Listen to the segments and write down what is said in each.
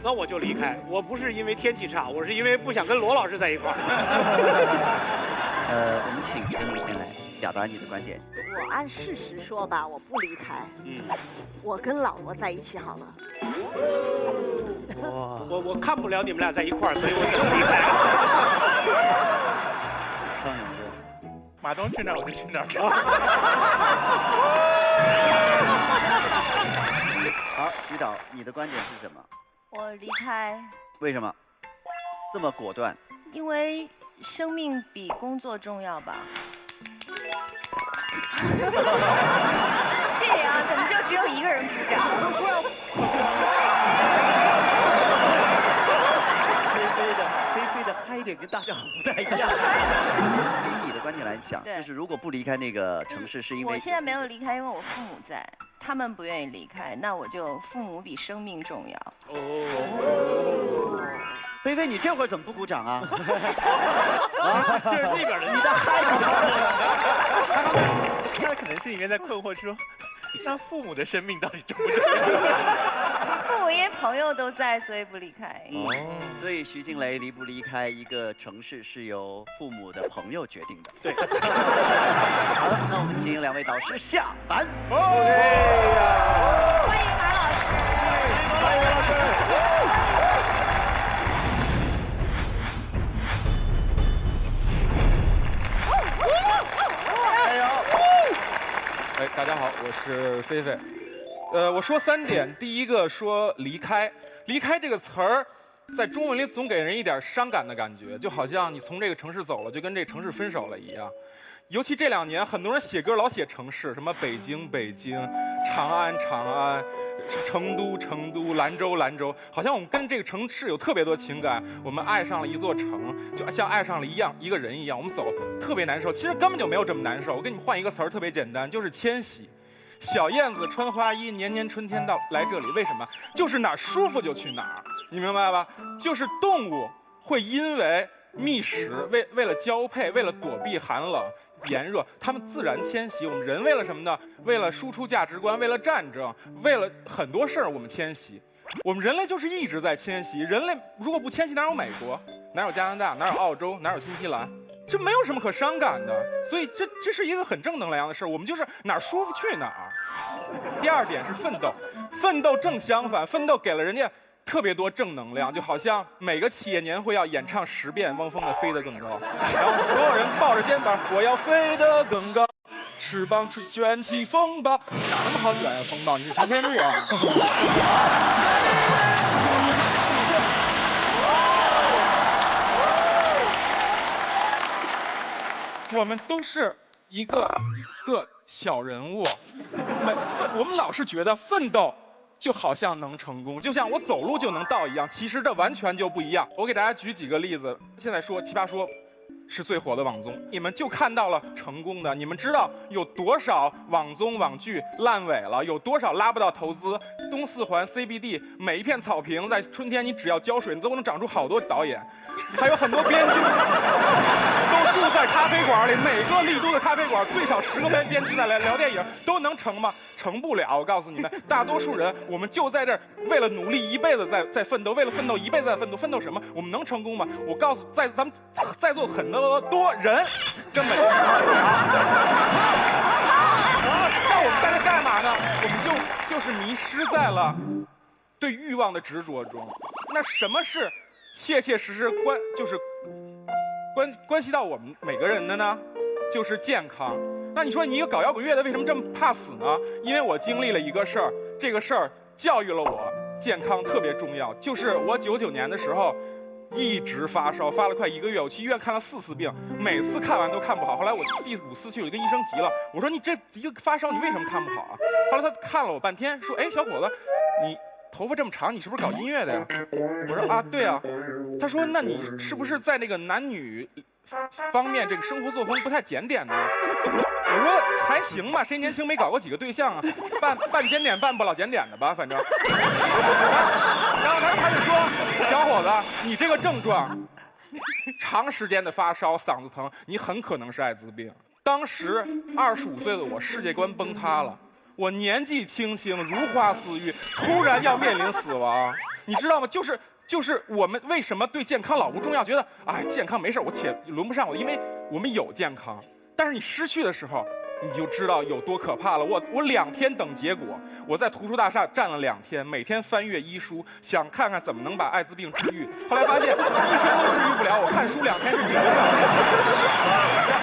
那我就离开。我不是因为天气差，我是因为不想跟罗老师在一块儿。我们请陈总先来表达你的观点。我按事实说吧，我不离开。我跟老罗在一起好了。我看不了你们俩在一块儿，所以我只能离开。方永哥，马东去哪儿我就去哪儿。好，徐导，你的观点是什么？我离开，为什么这么果断？因为生命比工作重要吧。谢谢啊，怎么就只有一个人鼓掌？菲菲的嗨点跟大家不太一样。以你的观点来讲，就是如果不离开那个城市，是因为我现在没有离开，因为我父母在，他们不愿意离开，那我就父母比生命重要。菲菲，你这会儿怎么不鼓掌啊？啊，这是那边的，你的嗨他可能心里面在困惑说，那父母的生命到底重不重要？父母因为朋友都在，所以不离开。所以徐静蕾离不离开一个城市是由父母的朋友决定的。对。好了，那我们请两位导师下凡。欢迎马老师。欢迎马老师。哎，大家好，我是菲菲。我说3点，第一个说离开，离开这个词儿，在中文里总给人一点伤感的感觉，就好像你从这个城市走了，就跟这个城市分手了一样。尤其这2年，很多人写歌老写城市，什么北京、北京，长安、长安，成都、成都，兰州、兰州，好像我们跟这个城市有特别多情感，我们爱上了一座城，就像爱上了一个人一样，我们走特别难受。其实根本就没有这么难受。我给你们换一个词儿，特别简单，就是迁徙。小燕子穿花衣，年年春天到来这里，为什么？就是哪儿舒服就去哪儿，你明白吧？就是动物会因为觅食，为了交配，为了躲避寒冷炎热，它们自然迁徙。我们人为了什么呢？为了输出价值观，为了战争，为了很多事儿我们迁徙。我们人类就是一直在迁徙。人类如果不迁徙，哪有美国？哪有加拿大？哪有澳洲？哪有新西兰？这没有什么可伤感的，所以这是一个很正能量的事儿。我们就是哪儿舒服去哪儿。第2点是奋斗，奋斗正相反，奋斗给了人家特别多正能量，就好像每个企业年会要演唱10遍汪峰的《飞得更高》，然后所有人抱着肩膀，我要飞得更高，翅膀卷起风暴，哪那么好卷呀？风暴，你是小天路啊？我们都是一个小人物，我们老是觉得奋斗就好像能成功，就像我走路就能到一样，其实这完全就不一样。我给大家举几个例子，现在说奇葩说是最火的网综，你们就看到了成功的，你们知道有多少网综网剧烂尾了，有多少拉不到投资。东4环 CBD 每一片草坪在春天你只要浇水，你都能长出好多导演，还有很多编剧都住在咖啡馆里，每个丽都的咖啡馆最少10个编剧在聊电影，都能成吗？成不了。我告诉你们，大多数人我们就在这儿为了努力一辈子在奋斗，为了奋斗一辈子在奋斗，奋斗什么？我们能成功吗？我告诉咱们在座很多人根本就成不了。那我们在这干嘛呢？我们就是迷失在了对欲望的执着中。那什么是切切实实关系到我们每个人的呢？就是健康。那你说你一个搞摇滚乐的为什么这么怕死呢？因为我经历了一个事儿，这个事儿教育了我健康特别重要。就是我99年的时候一直发烧，发了快1个月，我去医院看了4次病，每次看完都看不好。后来我第5次去，我就跟医生急了，我说你这一个发烧你为什么看不好啊？后来他看了我半天，说哎小伙子，你头发这么长，你是不是搞音乐的呀？我说啊对啊。他说那你是不是在那个男女方面这个生活作风不太检点呢？我说还行吧，谁年轻没搞过几个对象啊？半检点半不老检点的吧，反正。然后他就说，小伙子，你这个症状，长时间的发烧、嗓子疼，你很可能是艾滋病。当时25岁的我世界观崩塌了，我年纪轻轻如花似玉，突然要面临死亡。你知道吗？就是我们为什么对健康老不重要？觉得哎，健康没事，我且轮不上我，因为我们有健康。但是你失去的时候，你就知道有多可怕了。我2天等结果，我在图书大厦站了2天，每天翻阅医书，想看看怎么能把艾滋病治愈。后来发现医生都治愈不了，我看书2天是解决不了的。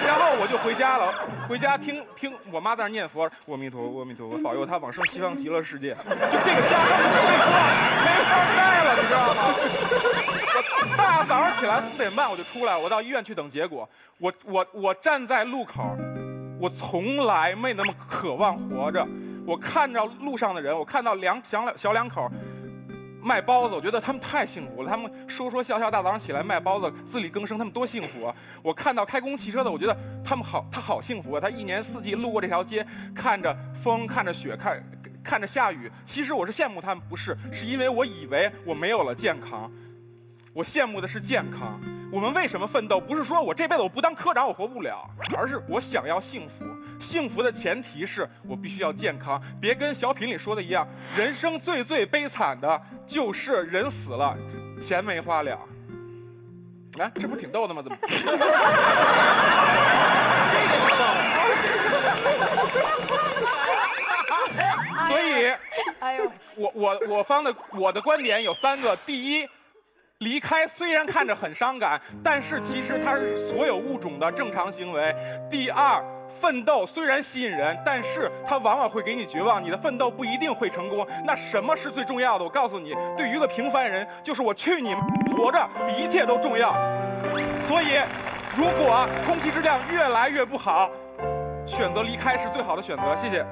然后我就回家了，回家听我妈在那念佛，阿弥陀佛，阿弥陀佛，保佑他往生西方极乐世界。就这个家没法待了，你知道吗？我大早上起来4点半我就出来了，我到医院去等结果。我站在路口。我从来没那么渴望活着。我看着路上的人，我看到小两口卖包子，我觉得他们太幸福了。他们说笑笑，大早上起来卖包子，自力更生，他们多幸福啊！我看到开公共汽车的，我觉得他好幸福啊！他1年4季路过这条街，看着风，看着雪，看着下雨。其实我是羡慕他们，不是，是因为我以为我没有了健康。我羡慕的是健康。我们为什么奋斗？不是说我这辈子我不当科长我活不了，而是我想要幸福。幸福的前提是我必须要健康。别跟小品里说的一样，人生最悲惨的就是人死了，钱没花了。哎，这不挺逗的吗？怎么？所以，哎呦，我的观点有3个。第一，离开虽然看着很伤感，但是其实它是所有物种的正常行为。第二，奋斗虽然吸引人，但是它往往会给你绝望，你的奋斗不一定会成功。那什么是最重要的？我告诉你，对于一个平凡人，就是我去你活着比一切都重要。所以，如果空气质量越来越不好，选择离开是最好的选择。谢谢。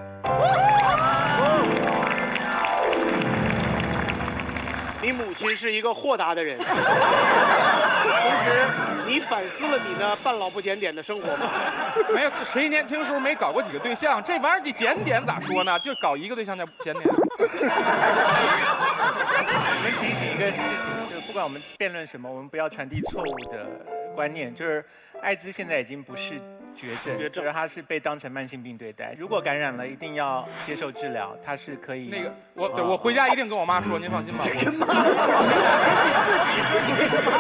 你母亲是一个豁达的人，同时你反思了你的半老不检点的生活吗？没有，谁年轻时候没搞过几个对象？这玩意儿你检点咋说呢？就搞一个对象叫检点。我们提醒一个事情，就是不管我们辩论什么，我们不要传递错误的观念。就是艾滋现在已经不是绝症，就是它是被当成慢性病对待。如果感染了，一定要接受治疗，它是可以。那个，我回家一定跟我妈说，您放心吧。跟妈说，你跟妈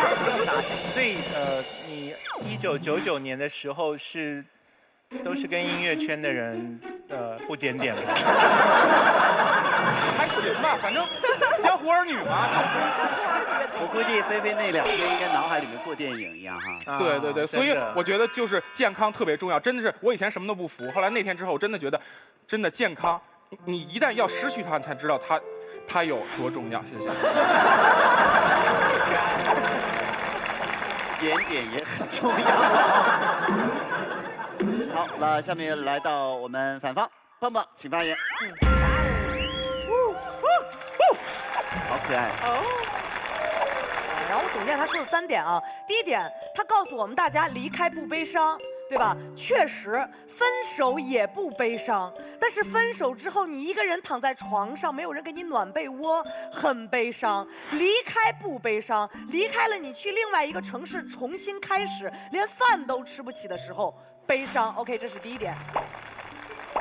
说。所以你1999年的时候都是跟音乐圈的人不检点了。还行吧，反正江湖儿女嘛。我估计菲菲那2天应该脑海里面过电影一样哈。对，所以我觉得就是健康特别重要，真的是我以前什么都不服，后来那天之后，我真的觉得，真的健康，你一旦要失去它，你才知道它有多重要。谢谢。检点也很重要。好，那下面来到我们反方，棒棒，请发言。好可爱。然后我总结他说的3点啊。第一点，他告诉我们大家离开不悲伤，对吧？确实，分手也不悲伤，但是分手之后你一个人躺在床上，没有人给你暖被窝，很悲伤。离开不悲伤，离开了你去另外一个城市重新开始，连饭都吃不起的时候，悲伤。OK， 这是第一点。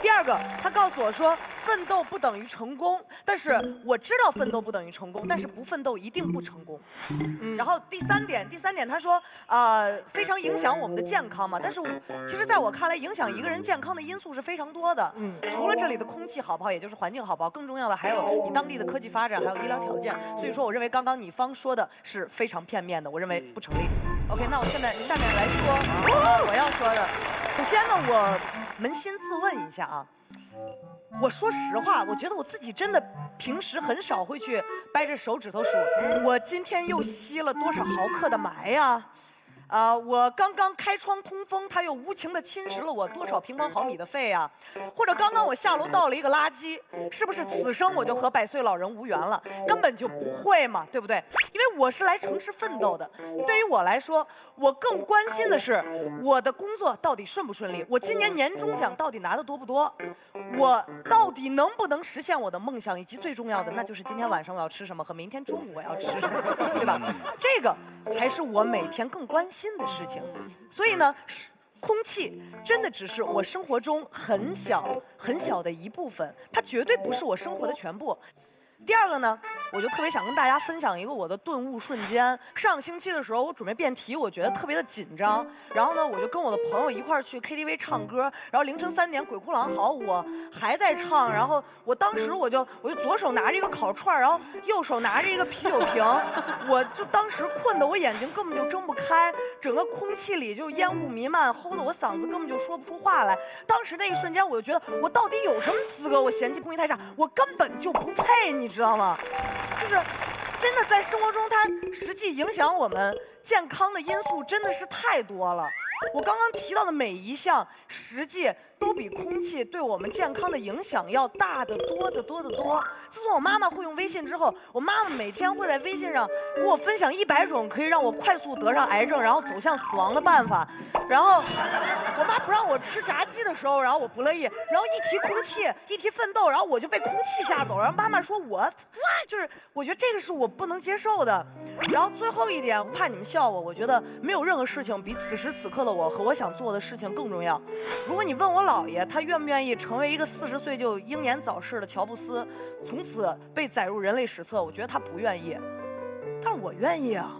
第二个，他告诉我说，奋斗不等于成功，但是我知道奋斗不等于成功，但是不奋斗一定不成功。然后第三点，他说，非常影响我们的健康嘛。但是其实在我看来，影响一个人健康的因素是非常多的。除了这里的空气好不好，也就是环境好不好，更重要的还有你当地的科技发展，还有医疗条件。所以说，我认为刚刚你方说的是非常片面的，我认为不成立。OK， 那我下面来说，我要说的。首先呢，我扪心自问一下啊，我说实话，我觉得我自己真的平时很少会去掰着手指头数，我今天又吸了多少毫克的霾呀？我刚刚开窗通风，它又无情地侵蚀了我多少平方毫米的肺啊？或者刚刚我下楼倒了一个垃圾，是不是此生我就和100岁老人无缘了？根本就不会嘛，对不对？因为我是来城市奋斗的。对于我来说，我更关心的是我的工作到底顺不顺利，我今年年终奖到底拿的多不多，我到底能不能实现我的梦想，以及最重要的，那就是今天晚上我要吃什么和明天中午我要吃什么，对吧？这个才是我每天更关心的事情。所以呢，空气真的只是我生活中很小很小的一部分，它绝对不是我生活的全部。第二个呢，我就特别想跟大家分享一个我的顿悟瞬间。上个星期的时候，我准备辩题，我觉得特别的紧张。然后呢，我就跟我的朋友一块儿去 KTV 唱歌。然后凌晨3点，鬼哭狼嚎，我还在唱。然后我当时我就左手拿着一个烤串，然后右手拿着一个啤酒瓶。我就当时困得我眼睛根本就睁不开，整个空气里就烟雾弥漫，齁得我嗓子根本就说不出话来。当时那一瞬间，我就觉得我到底有什么资格？我嫌弃空气太差，我根本就不配，你知道吗？就是真的在生活中，它实际影响我们健康的因素真的是太多了。我刚刚提到的每一项，实际都比空气对我们健康的影响要大得多得多得多。自从我妈妈会用微信之后，我妈妈每天会在微信上给我分享100种可以让我快速得上癌症，然后走向死亡的办法。然后我妈不让我吃炸鸡的时候，然后我不乐意，然后一提空气，一提奋斗，然后我就被空气吓走。然后妈妈说我就是我觉得这个是我不能接受的。然后最后一点，我怕你们笑我，我觉得没有任何事情比此时此刻的我和我想做的事情更重要。如果你问我姥爷，他愿不愿意成为一个40岁就英年早逝的乔布斯，从此被载入人类史册，我觉得他不愿意，但是我愿意啊。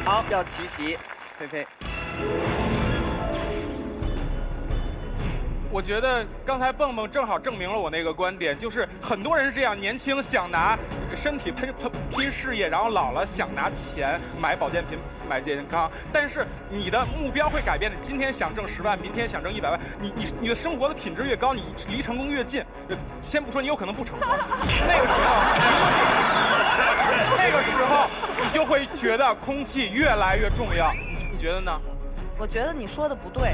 好，要齐席，菲菲。我觉得刚才蹦蹦正好证明了我那个观点，就是很多人是这样，年轻想拿身体拼事业，然后老了想拿钱买保健品、买健康，但是你的目标会改变的。今天想挣10万，明天想挣100万，你的生活的品质越高，你离成功越近。先不说你有可能不成功，那个时候你就会觉得空气越来越重要。你觉得呢？我觉得你说的不对。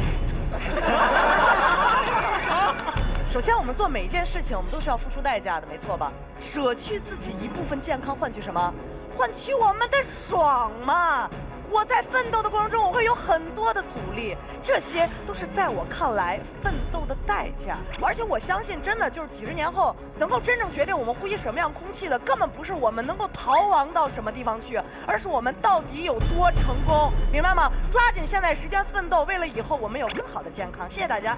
首先，我们做每一件事情，我们都是要付出代价的，没错吧？舍去自己一部分健康，换取什么？换取我们的爽嘛！我在奋斗的过程中，我会有很多的阻力，这些都是在我看来奋斗的代价。而且我相信，真的就是几十年后，能够真正决定我们呼吸什么样空气的，根本不是我们能够逃亡到什么地方去，而是我们到底有多成功，明白吗？抓紧现在时间奋斗，为了以后我们有更好的健康。谢谢大家。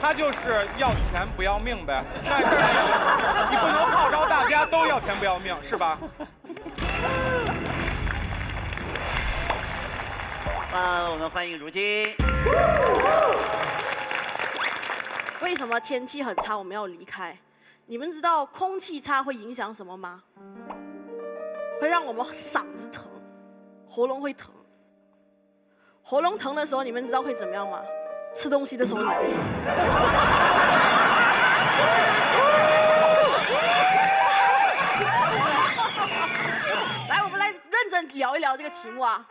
他就是要钱不要命呗。在这儿，你不能号召大家都要钱不要命，是吧？我们欢迎如今。为什么天气很差我们要离开？你们知道空气差会影响什么吗？会让我们嗓子疼，喉咙会疼。喉咙疼的时候，你们知道会怎么样吗？吃东西的时候难受。来，我们来认真聊一聊这个题目啊。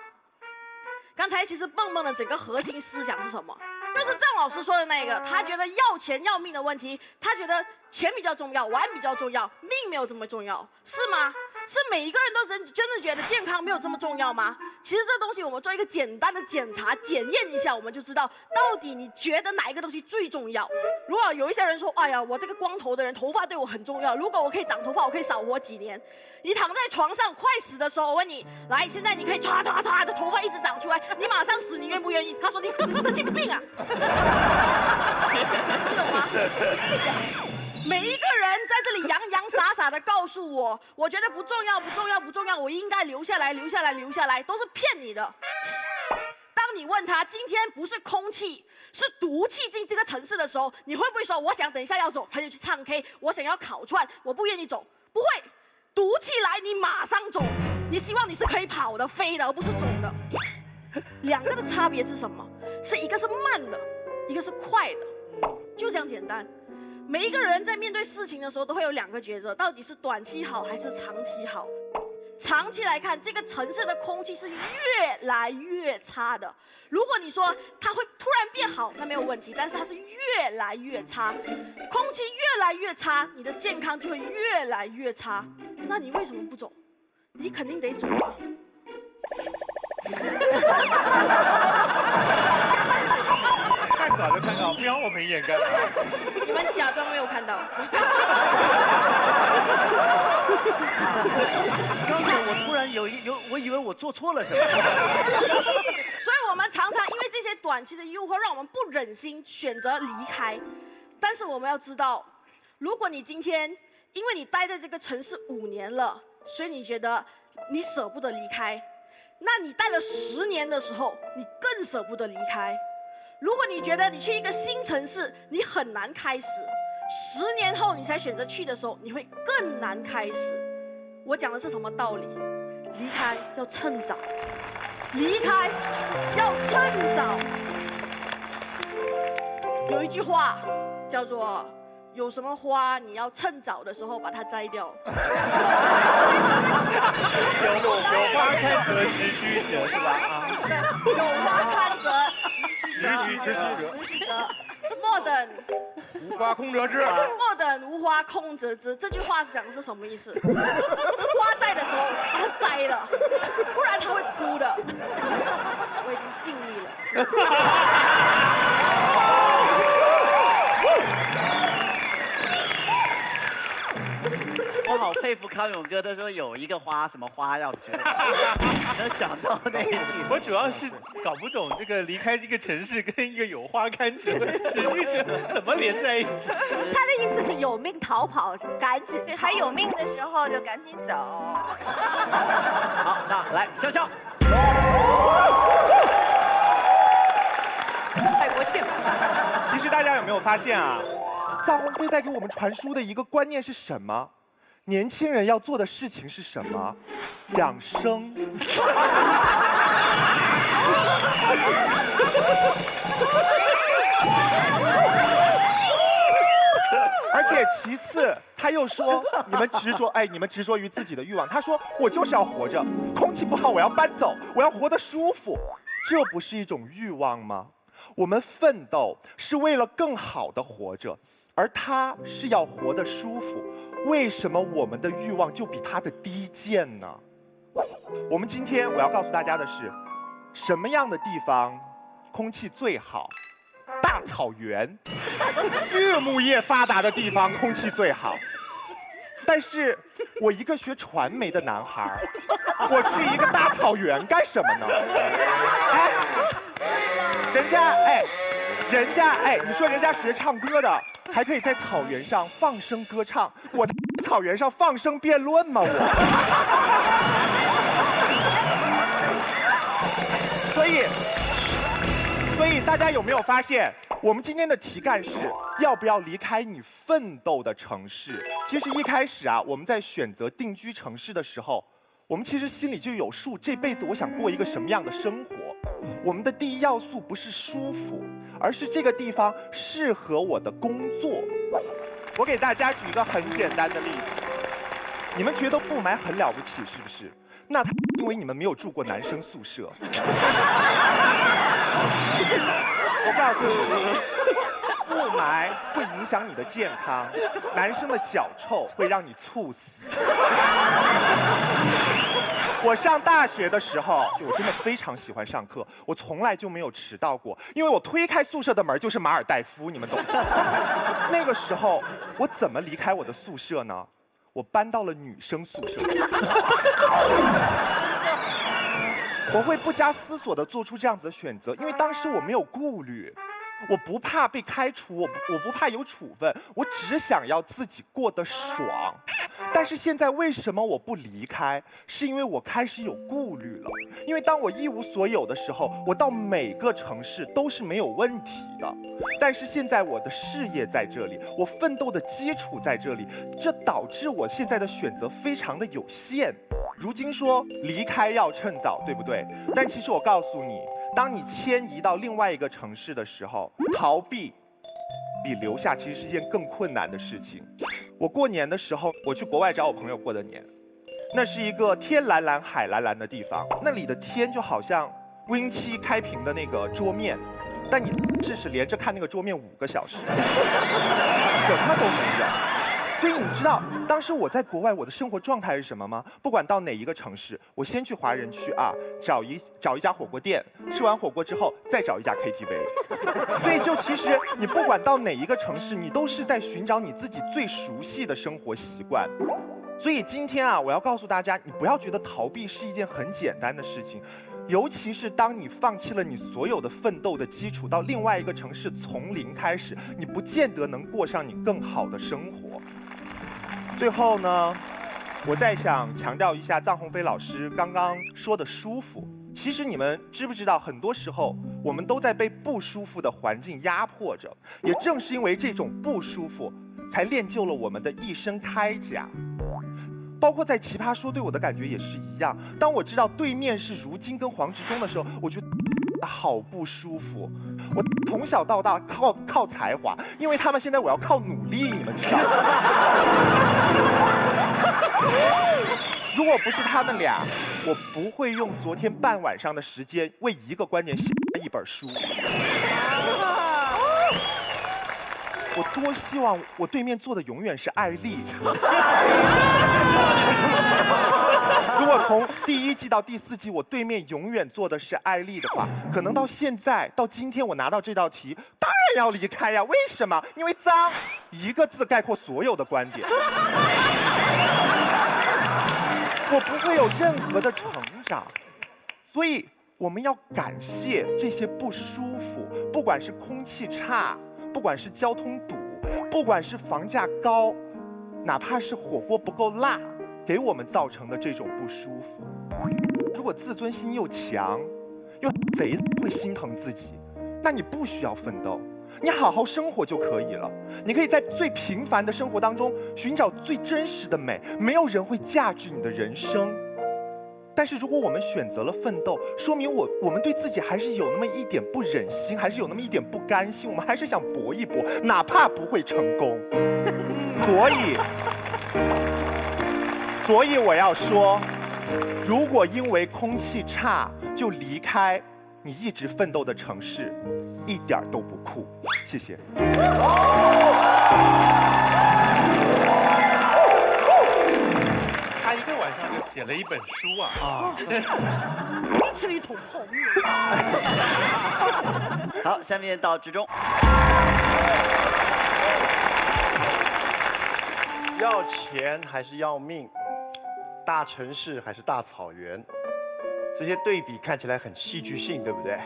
刚才其实蹦蹦的整个核心思想是什么？就是郑老师说的那个，他觉得要钱要命的问题，他觉得钱比较重要，玩比较重要，命没有这么重要，是吗？是每一个人都真的觉得健康没有这么重要吗？其实这东西我们做一个简单的检查，检验一下，我们就知道到底你觉得哪一个东西最重要。如果有一些人说，哎呀，我这个光头的人，头发对我很重要，如果我可以长头发，我可以少活几年。你躺在床上快死的时候，我问你，来，现在你可以唰唰唰的头发一直长出来，你马上死，你愿不愿意？他说你神经病啊！你懂吗？每一个人在这里洋洋洒洒的告诉我，我觉得不重要，不重要，不重要，我应该留下来，留下来，留下来，都是骗你的。当你问他今天不是空气，是毒气进这个城市的时候，你会不会说我想等一下要走，朋友去唱 K， 我想要烤串，我不愿意走？不会，毒气来你马上走，你希望你是可以跑的、飞的，而不是走的。两个的差别是什么？是一个是慢的，一个是快的，就这样简单。每一个人在面对事情的时候都会有两个抉择，到底是短期好还是长期好？长期来看，这个城市的空气是越来越差的。如果你说它会突然变好，那没有问题，但是它是越来越差，空气越来越差，你的健康就会越来越差。那你为什么不走？你肯定得走啊！看早就看到，不要我们演干嘛？你们假装没有看到。刚才我突然我以为我做错了什么。所以我们常常因为这些短期的诱惑，让我们不忍心选择离开。但是我们要知道，如果你今天因为你待在这个城市5年了，所以你觉得你舍不得离开，那你待了10年的时候，你更舍不得离开。如果你觉得你去一个新城市，你很难开始，10年后你才选择去的时候，你会更难开始。我讲的是什么道理？离开要趁早，离开要趁早。有一句话叫做“有什么花你要趁早的时候把它摘掉”。有花堪折直须折，是吧？啊，有花堪折直须折。莫等无花空折枝。莫等无花空折枝，这句话讲的是什么意思？花在的时候把它摘了，不然它会枯的。我已经尽力了。我好佩服康永哥，他说有一个花，什么花要折，能想到那一句。我主要是搞不懂这个离开这个城市跟一个有花堪折直须折怎么连在一起。他的意思是有命逃跑，赶紧对，还有命的时候就赶紧走。好，那来香香。太国庆。其实大家有没有发现啊？臧鸿飞在给我们传输的一个观念是什么？年轻人要做的事情是什么？养生。而且其次，他又说你们执着于自己的欲望。他说我就是要活着，空气不好我要搬走，我要活得舒服，这不是一种欲望吗？我们奋斗是为了更好的活着，而他是要活得舒服。为什么我们的欲望就比他的低贱呢？我们今天我要告诉大家的是，什么样的地方空气最好？大草原，畜牧业发达的地方空气最好。但是我一个学传媒的男孩，我去一个大草原干什么呢？哎，人家你说人家学唱歌的，还可以在草原上放声歌唱，我在草原上放声辩论吗？所以大家有没有发现，我们今天的题干是要不要离开你奋斗的城市？其实一开始啊，我们在选择定居城市的时候，我们其实心里就有数，这辈子我想过一个什么样的生活。我们的第一要素不是舒服，而是这个地方适合我的工作。我给大家举一个很简单的例子，你们觉得雾霾很了不起是不是？那因为你们没有住过男生宿舍。我告诉你，雾霾会影响你的健康，男生的脚臭会让你猝死。我上大学的时候，我真的非常喜欢上课，我从来就没有迟到过，因为我推开宿舍的门就是马尔代夫，你们懂吗？那个时候我怎么离开我的宿舍呢？我搬到了女生宿舍。我会不加思索地做出这样子的选择，因为当时我没有顾虑，我不怕被开除，我不怕有处分，我只想要自己过得爽。但是现在为什么我不离开？是因为我开始有顾虑了。因为当我一无所有的时候，我到每个城市都是没有问题的。但是现在我的事业在这里，我奋斗的基础在这里，这导致我现在的选择非常的有限。如今说离开要趁早，对不对？但其实我告诉你，当你迁移到另外一个城市的时候，逃避比留下其实是一件更困难的事情。我过年的时候，我去国外找我朋友过的年，那是一个天蓝蓝海蓝蓝的地方，那里的天就好像 Win7开屏的那个桌面，但你试试连着看那个桌面5个小时，什么都没有。所以你知道当时我在国外我的生活状态是什么吗？不管到哪一个城市，我先去华人区啊，找一家火锅店，吃完火锅之后再找一家 KTV。所以就其实你不管到哪一个城市，你都是在寻找你自己最熟悉的生活习惯。所以今天啊，我要告诉大家，你不要觉得逃避是一件很简单的事情。尤其是当你放弃了你所有的奋斗的基础，到另外一个城市从零开始，你不见得能过上你更好的生活。最后呢，我再想强调一下臧鸿飞老师刚刚说的舒服。其实你们知不知道，很多时候我们都在被不舒服的环境压迫着，也正是因为这种不舒服，才练就了我们的一身铠甲。包括在《奇葩说》对我的感觉也是一样。当我知道对面是如今跟黄执中的时候，我觉得好不舒服。我从小到大靠才华，因为他们现在我要靠努力，你们知道吗？如果不是他们俩，我不会用昨天半晚上的时间为一个观点写一本书。我多希望我对面坐的永远是艾丽。如果从第1季到第4季，我对面永远坐的是艾丽的话，可能到现在到今天我拿到这道题，当然要离开呀。为什么？因为脏，一个字概括所有的观点。我不会有任何的成长，所以我们要感谢这些不舒服，不管是空气差，不管是交通堵，不管是房价高，哪怕是火锅不够辣，给我们造成的这种不舒服。如果自尊心又强，又贼会心疼自己，那你不需要奋斗，你好好生活就可以了。你可以在最平凡的生活当中寻找最真实的美，没有人会价值你的人生。但是如果我们选择了奋斗，说明我们对自己还是有那么一点不忍心，还是有那么一点不甘心，我们还是想搏一搏，哪怕不会成功。所以我要说，如果因为空气差就离开你一直奋斗的城市，一点都不酷。谢谢。他一个晚上就写了一本书啊！你吃了一桶泡面。好，下面到执中。要钱还是要命？大城市还是大草原？这些对比看起来很戏剧性，对不对？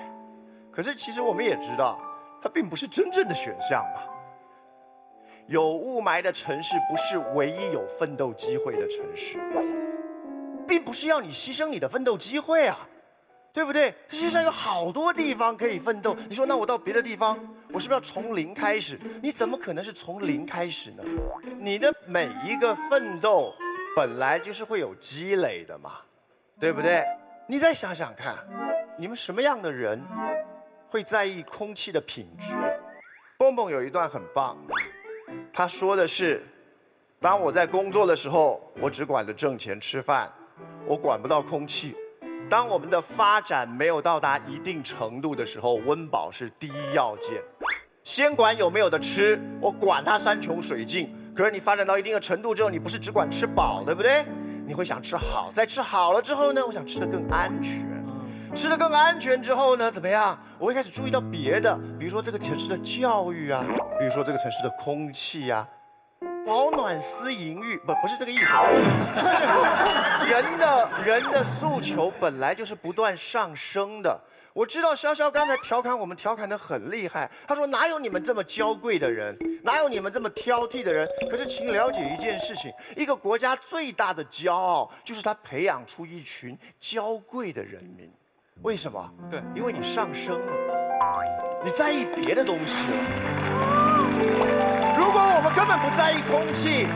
可是其实我们也知道，它并不是真正的选项嘛。有雾霾的城市不是唯一有奋斗机会的城市，并不是要你牺牲你的奋斗机会啊，对不对？世界上有好多地方可以奋斗。你说那我到别的地方，我是不是要从零开始？你怎么可能是从零开始呢？你的每一个奋斗本来就是会有积累的嘛，对不对？你再想想看，你们什么样的人会在意空气的品质？蹦蹦有一段很棒，他说的是，当我在工作的时候，我只管着挣钱吃饭，我管不到空气。当我们的发展没有到达一定程度的时候，温饱是第一要件。先管有没有的吃，我管它山穷水尽。可是你发展到一定的程度之后，你不是只管吃饱，对不对？你会想吃好，在吃好了之后呢，我想吃得更安全。吃得更安全之后呢，怎么样？我会开始注意到别的，比如说这个城市的教育啊，比如说这个城市的空气啊，保暖思淫欲，不是这个意思。人的诉求本来就是不断上升的。我知道潇潇刚才调侃我们，调侃得很厉害。他说哪有你们这么娇贵的人，哪有你们这么挑剔的人？可是请了解一件事情，一个国家最大的骄傲就是它培养出一群娇贵的人民。为什么？对，因为你上升了，你在意别的东西了。如果我们根本不在意空气，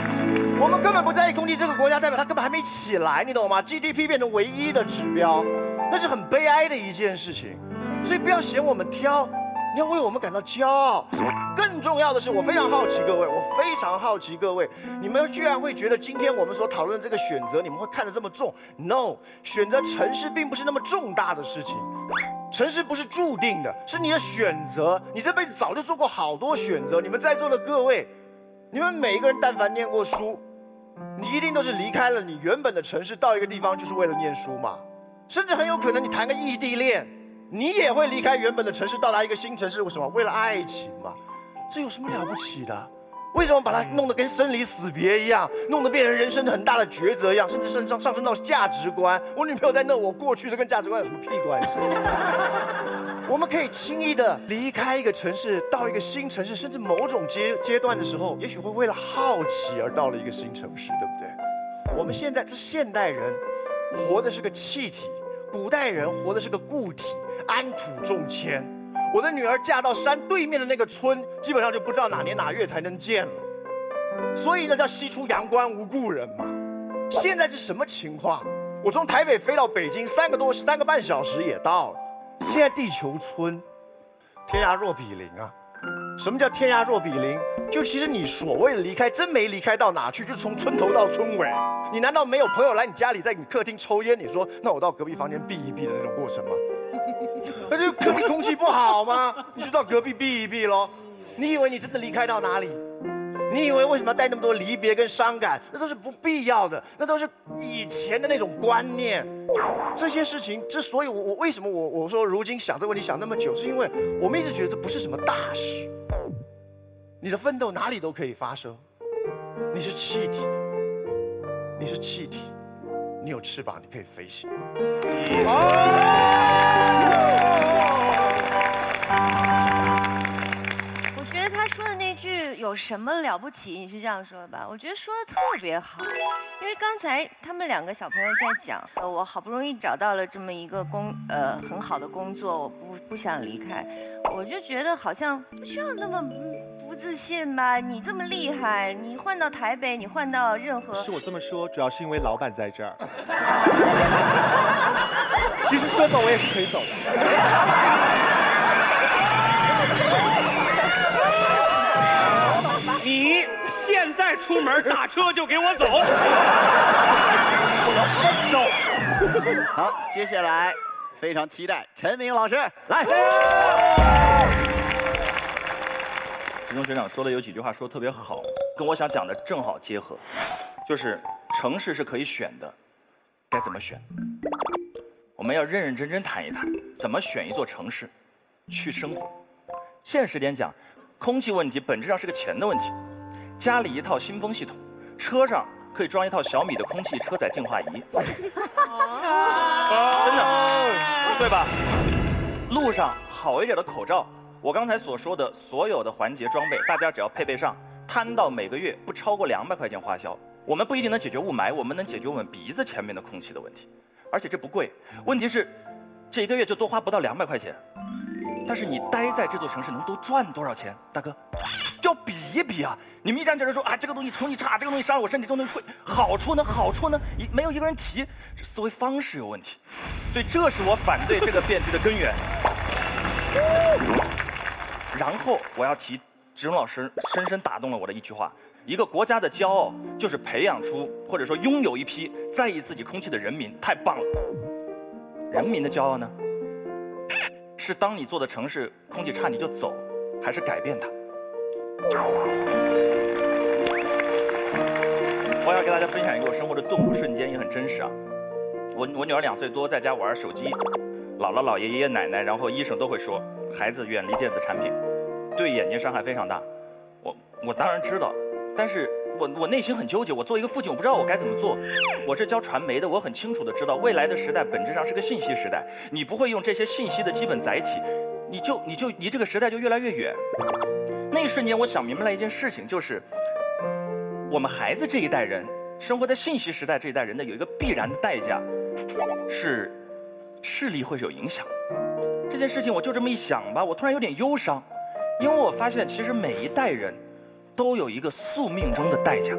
我们根本不在意空气，这个国家代表它根本还没起来，你懂吗 ？GDP 变成唯一的指标，那是很悲哀的一件事情。所以不要嫌我们挑，你要为我们感到骄傲。更重要的是，我非常好奇各位，你们居然会觉得今天我们所讨论的这个选择，你们会看得这么重 ？No， 选择城市并不是那么重大的事情。城市不是注定的，是你的选择。你这辈子早就做过好多选择。你们在座的各位，你们每一个人但凡念过书，你一定都是离开了你原本的城市，到一个地方就是为了念书嘛。甚至很有可能你谈个异地恋，你也会离开原本的城市，到达一个新城市，为什么？为了爱情嘛。这有什么了不起的？为什么把它弄得跟生离死别一样，弄得变成人生很大的抉择一样，甚至上升到价值观？我女朋友在那，我过去，这跟价值观有什么屁关系？我们可以轻易的离开一个城市，到一个新城市，甚至某种阶段的时候，也许会为了好奇而到了一个新城市，对不对？我们现在这现代人活的是个气体，古代人活的是个固体，安土重迁。我的女儿嫁到山对面的那个村，基本上就不知道哪年哪月才能见了。所以呢，叫西出阳关无故人嘛。现在是什么情况？我从台北飞到北京3个半小时也到了。现在地球村，天涯若比邻啊。什么叫天涯若比邻？就其实你所谓的离开，真没离开到哪去，就从村头到村尾。你难道没有朋友来你家里，在你客厅抽烟？你说那我到隔壁房间避一避的那种过程吗？那就隔壁空气不好吗？你就到隔壁避一避咯。你以为你真的离开到哪里？你以为为什么要带那么多离别跟伤感？那都是不必要的，那都是以前的那种观念。这些事情之所以我为什么我说如今想这个问题想那么久，是因为我们一直觉得这不是什么大事。你的奋斗哪里都可以发生。你是气体，你是气体，你有翅膀，你可以飞行。我觉得他说的那句有什么了不起？你是这样说的吧？我觉得说的特别好，因为刚才他们2个小朋友在讲，我好不容易找到了这么一个很好的工作，我不想离开，我就觉得好像不需要那么不自信吧？你这么厉害，你换到台北，你换到任何……是我这么说，主要是因为老板在这儿。其实说走我也是可以走的。你现在出门打车就给我走。好，接下来非常期待陈明老师来。陈忠学长说的有几句话说得特别好，跟我想讲的正好结合，就是城市是可以选的，该怎么选？我们要认认真真谈一谈，怎么选一座城市去生活。现实点讲，空气问题本质上是个钱的问题。家里一套新风系统，车上可以装一套小米的空气车载净化仪，真的，对吧？路上好一点的口罩，我刚才所说的所有的环节装备，大家只要配备上，摊到每个月不超过200块钱花销，我们不一定能解决雾霾，我们能解决我们鼻子前面的空气的问题，而且这不贵。问题是，这1个月就多花不到200块钱。但是你待在这座城市能多赚多少钱，大哥，就要比一比啊！你们一站起来说啊，这个东西空气差，这个东西伤了我身体，这个东西贵，好处呢？好处呢？没有一个人提，这思维方式有问题，所以这是我反对这个辩题的根源。然后我要提植荣老师深深打动了我的一句话：一个国家的骄傲就是培养出或者说拥有一批在意自己空气的人民，太棒了。人民的骄傲呢？是当你做的城市空气差你就走，还是改变它？我要给大家分享一个我生活的顿悟瞬间，也很真实啊。我女儿2岁多，在家玩手机，姥姥姥爷爷爷奶奶，然后医生都会说，孩子远离电子产品，对眼睛伤害非常大。我当然知道，但是我内心很纠结。我作为一个父亲，我不知道我该怎么做。我是教传媒的，我很清楚的知道，未来的时代本质上是个信息时代。你不会用这些信息的基本载体，你这个时代就越来越远。那一瞬间，我想明白了一件事情，就是我们孩子这一代人生活在信息时代这一代人的有一个必然的代价，是视力会有影响。这件事情我就这么一想吧，我突然有点忧伤，因为我发现其实每一代人都有一个宿命中的代价，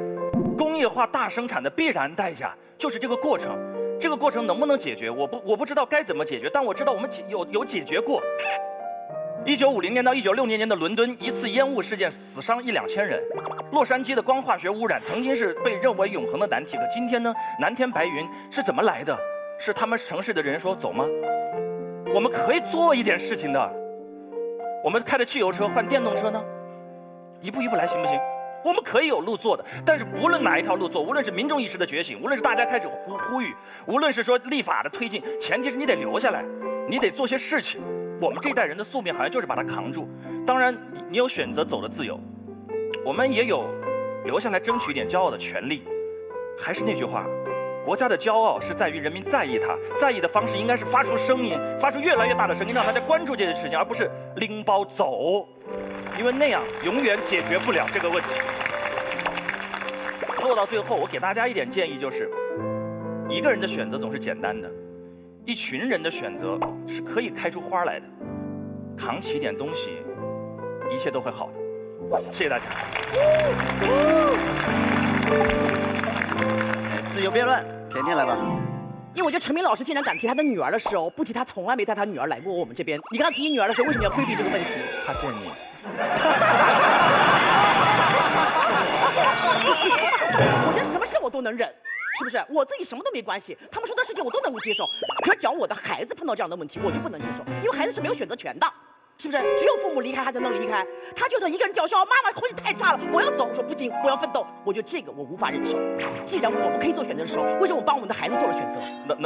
工业化大生产的必然代价就是这个过程。这个过程能不能解决，我不知道该怎么解决，但我知道我们有解决过。1950年到1960年的伦敦，一次烟雾事件死伤1-2千人。洛杉矶的光化学污染曾经是被认为永恒的难题，可今天呢，蓝天白云是怎么来的？是他们城市的人说走吗？我们可以做一点事情的。我们开着汽油车换电动车呢？一步一步来行不行？我们可以有路做的，但是不论哪一条路做，无论是民众意识的觉醒，无论是大家开始呼吁，无论是说立法的推进，前提是你得留下来，你得做些事情。我们这一代人的宿命好像就是把它扛住。当然，你有选择走的自由，我们也有留下来争取一点骄傲的权利。还是那句话。国家的骄傲是在于人民在意它，在意的方式应该是发出声音，发出越来越大的声音，让大家关注这件事情，而不是拎包走，因为那样永远解决不了这个问题。落到最后，我给大家一点建议，就是一个人的选择总是简单的，一群人的选择是可以开出花来的。扛起一点东西，一切都会好的。谢谢大家。自由辩论，甜甜来吧。因为我觉得陈明老师竟然敢提他的女儿的时候，不提他从来没带他女儿来过我们这边。你刚刚提你女儿的时候，为什么要规避这个问题？怕见你。我觉得什么事我都能忍，是不是？我自己什么都没关系，他们说的事情我都能够接受。可是只要我的孩子碰到这样的问题，我就不能接受，因为孩子是没有选择权的。是不是只有父母离开他才能离开？他就算一个人叫嚣，妈妈关系太差了，我要走。我说不行，我要奋斗。我觉得这个我无法忍受。既然我们可以做选择的时候，为什么我帮我们的孩子做了选择？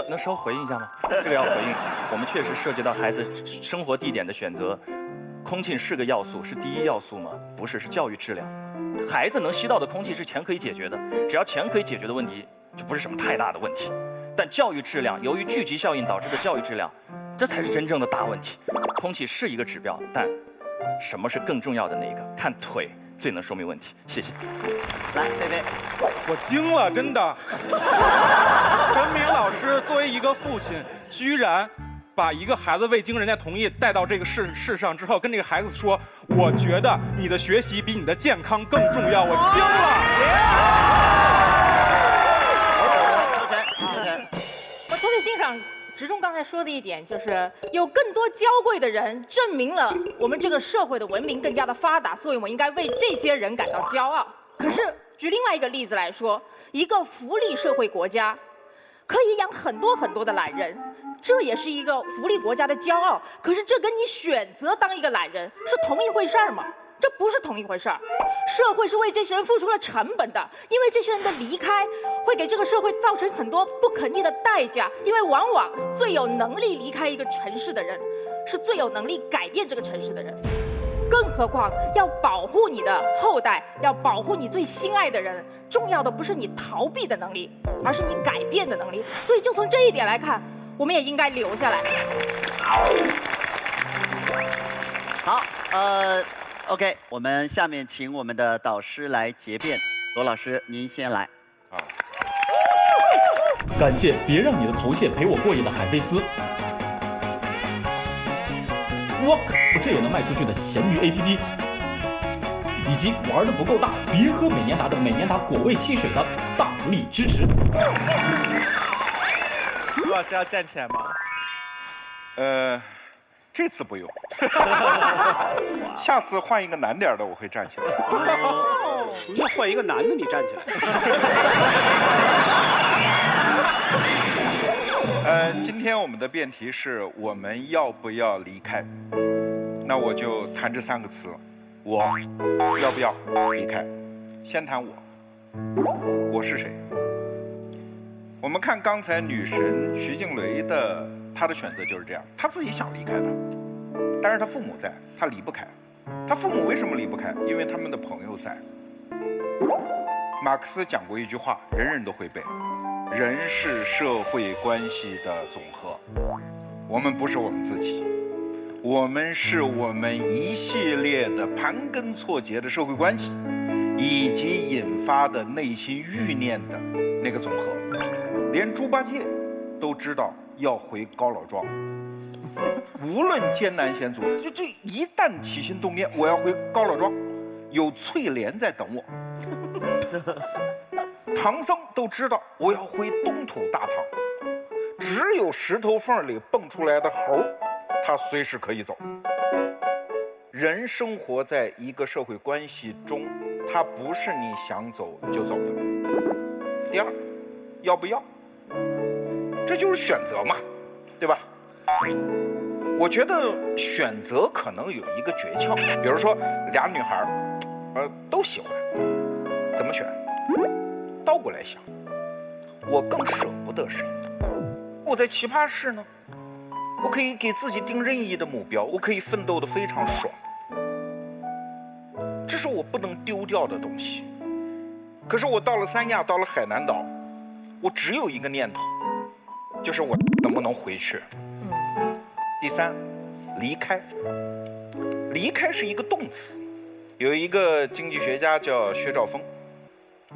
能稍回应一下吗？这个要回应。我们确实涉及到孩子生活地点的选择，空气是个要素，是第一要素吗？不是，是教育质量。孩子能吸到的空气是钱可以解决的，只要钱可以解决的问题，就不是什么太大的问题。但教育质量，由于聚集效应导致的教育质量。这才是真正的大问题。空气是一个指标，但什么是更重要的那一个？看腿最能说明问题。谢谢。来，贝贝，我惊了，真的。陈明老师作为一个父亲，居然把一个孩子未经人家同意带到这个世上之后，跟这个孩子说：“我觉得你的学习比你的健康更重要。”我惊了。我特别欣赏。直中刚才说的一点，就是有更多娇贵的人，证明了我们这个社会的文明更加的发达，所以我们应该为这些人感到骄傲。可是，举另外一个例子来说，一个福利社会国家，可以养很多很多的懒人，这也是一个福利国家的骄傲。可是，这跟你选择当一个懒人是同一回事儿吗？这不是同一回事儿。社会是为这些人付出了成本的，因为这些人的离开会给这个社会造成很多不可逆的代价。因为往往最有能力离开一个城市的人，是最有能力改变这个城市的人。更何况要保护你的后代，要保护你最心爱的人，重要的不是你逃避的能力，而是你改变的能力。所以就从这一点来看，我们也应该留下来。好，OK， 我们下面请我们的导师来结辩。罗老师，您先来。感谢别让你的头屑陪我过夜的海飞丝。哇，这也能卖出去的咸鱼 APP， 以及玩的不够大，别喝美年达的美年达果味汽水的大力支持。罗老师要站起来吗？这次不用，下次换一个难点的，我会站起来。要换一个男的，你站起来。今天我们的辩题是我们要不要离开？那我就谈这3个词：我要不要离开？先谈我是谁？我们看刚才女神徐静蕾的。他的选择就是这样，他自己想离开的，但是他父母在，他离不开。他父母为什么离不开？因为他们的朋友在。马克思讲过一句话，人人都会背：人是社会关系的总和。我们不是我们自己，我们是我们一系列的盘根错节的社会关系，以及引发的内心欲念的那个总和。连猪八戒都知道。要回高老庄，无论艰难险阻，就这一旦起心动念，我要回高老庄，有翠莲在等我。唐僧都知道我要回东土大唐，只有石头缝里蹦出来的猴，他随时可以走。人生活在一个社会关系中，它不是你想走就走的。第二，要不要？这就是选择嘛，对吧？我觉得选择可能有一个诀窍，比如说俩女孩都喜欢，怎么选？倒过来想，我更舍不得谁？我在奇葩室呢，我可以给自己定任意的目标，我可以奋斗得非常爽，这是我不能丢掉的东西。可是我到了三亚，到了海南岛，我只有一个念头，就是我能不能回去。第三，离开。离开是一个动词，有一个经济学家叫薛兆丰，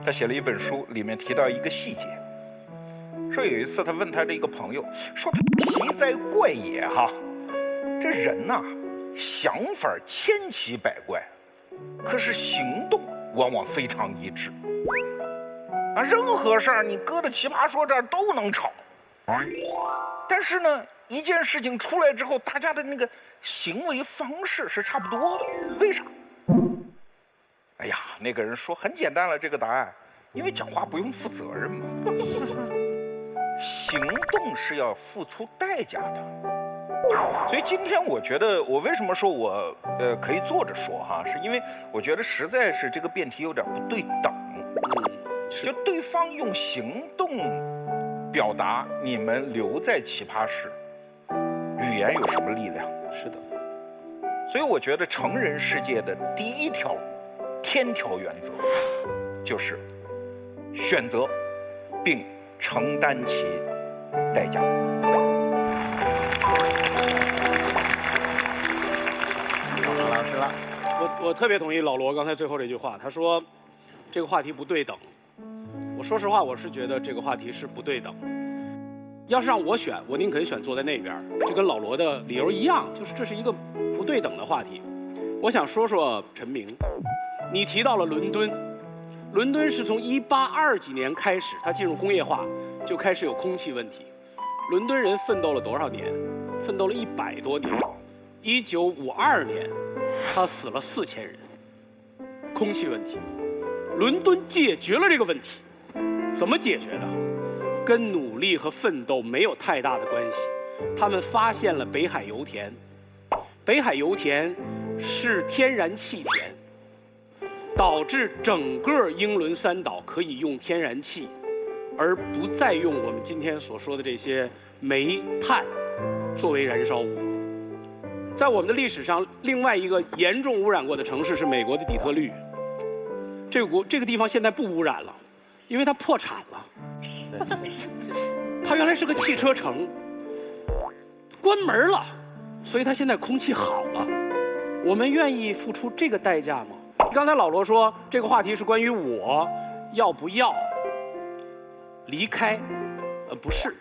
他写了一本书，里面提到一个细节，说有一次他问他的一个朋友，说他奇哉怪也哈，这人呐，想法千奇百怪，可是行动往往非常一致。啊，任何事儿你搁到奇葩说这儿都能吵，但是呢，一件事情出来之后，大家的那个行为方式是差不多的，为啥？哎呀，那个人说很简单了，这个答案，因为讲话不用负责任嘛。行动是要付出代价的，所以今天我觉得，我为什么说我可以坐着说哈，是因为我觉得实在是这个辩题有点不对等。就对方用行动表达你们留在奇葩室，语言有什么力量？是的。所以我觉得成人世界的第一条天条原则就是选择并承担其代价。老师了，我特别同意老罗刚才最后这句话，他说这个话题不对等。我说实话，我是觉得这个话题是不对等。要是让我选，我宁肯选坐在那边，就跟老罗的理由一样，就是这是一个不对等的话题。我想说说陈明，你提到了伦敦，伦敦是从1820几年开始，它进入工业化，就开始有空气问题。伦敦人奋斗了多少年？奋斗了100多年。1952年，他死了4000人。空气问题，伦敦解决了这个问题。怎么解决的？跟努力和奋斗没有太大的关系。他们发现了北海油田，北海油田是天然气田，导致整个英伦三岛可以用天然气，而不再用我们今天所说的这些煤炭作为燃烧物。在我们的历史上，另外一个严重污染过的城市是美国的底特律。这个地方现在不污染了，因为它破产了。它原来是个汽车城，关门了，所以它现在空气好了。我们愿意付出这个代价吗？刚才老罗说这个话题是关于我要不要离开，不是。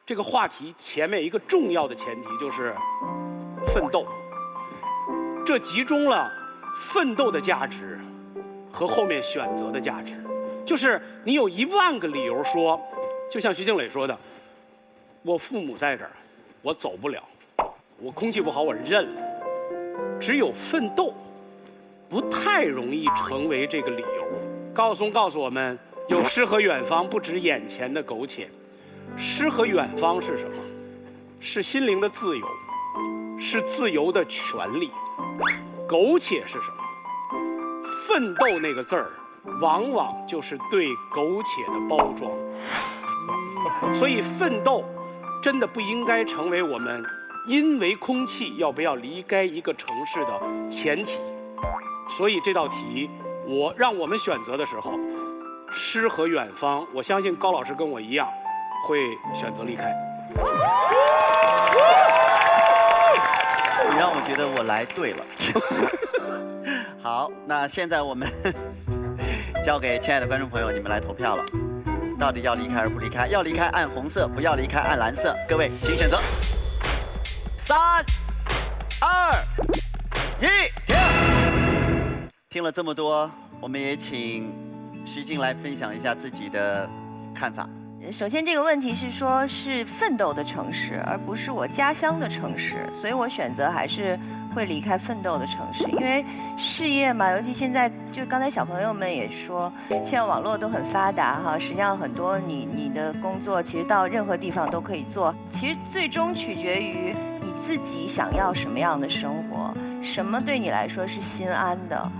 这个话题前面一个重要的前提就是奋斗，这集中了奋斗的价值和后面选择的价值。就是你有10000个理由说，就像徐静蕾说的，我父母在这儿，我走不了，我空气不好，我认了。只有奋斗，不太容易成为这个理由。高晓松告诉我们，有诗和远方，不止眼前的苟且。诗和远方是什么？是心灵的自由，是自由的权利。苟且是什么？奋斗那个字儿，往往就是对苟且的包装。所以奋斗真的不应该成为我们因为空气要不要离开一个城市的前提。所以这道题让我们选择的时候，诗和远方，我相信高老师跟我一样会选择离开。你让我觉得我来对了。好，那现在我们交给亲爱的观众朋友，你们来投票了。到底要离开还是不离开？要离开按红色，不要离开按蓝色。各位请选择。3、2、1，停！听了这么多，我们也请徐静来分享一下自己的看法。首先，这个问题是说是奋斗的城市，而不是我家乡的城市，所以我选择还是会离开奋斗的城市，因为事业嘛，尤其现在就刚才小朋友们也说，现在网络都很发达哈，实际上很多你的工作其实到任何地方都可以做，其实最终取决于你自己想要什么样的生活，什么对你来说是心安的。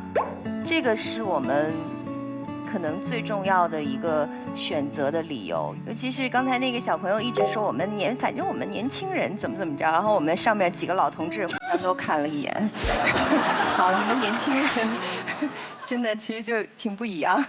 这个是我们可能最重要的一个选择的理由。尤其是刚才那个小朋友一直说反正我们年轻人怎么着，然后我们上面几个老同志互相都看了一眼。好，你们年轻人真的其实就挺不一样的。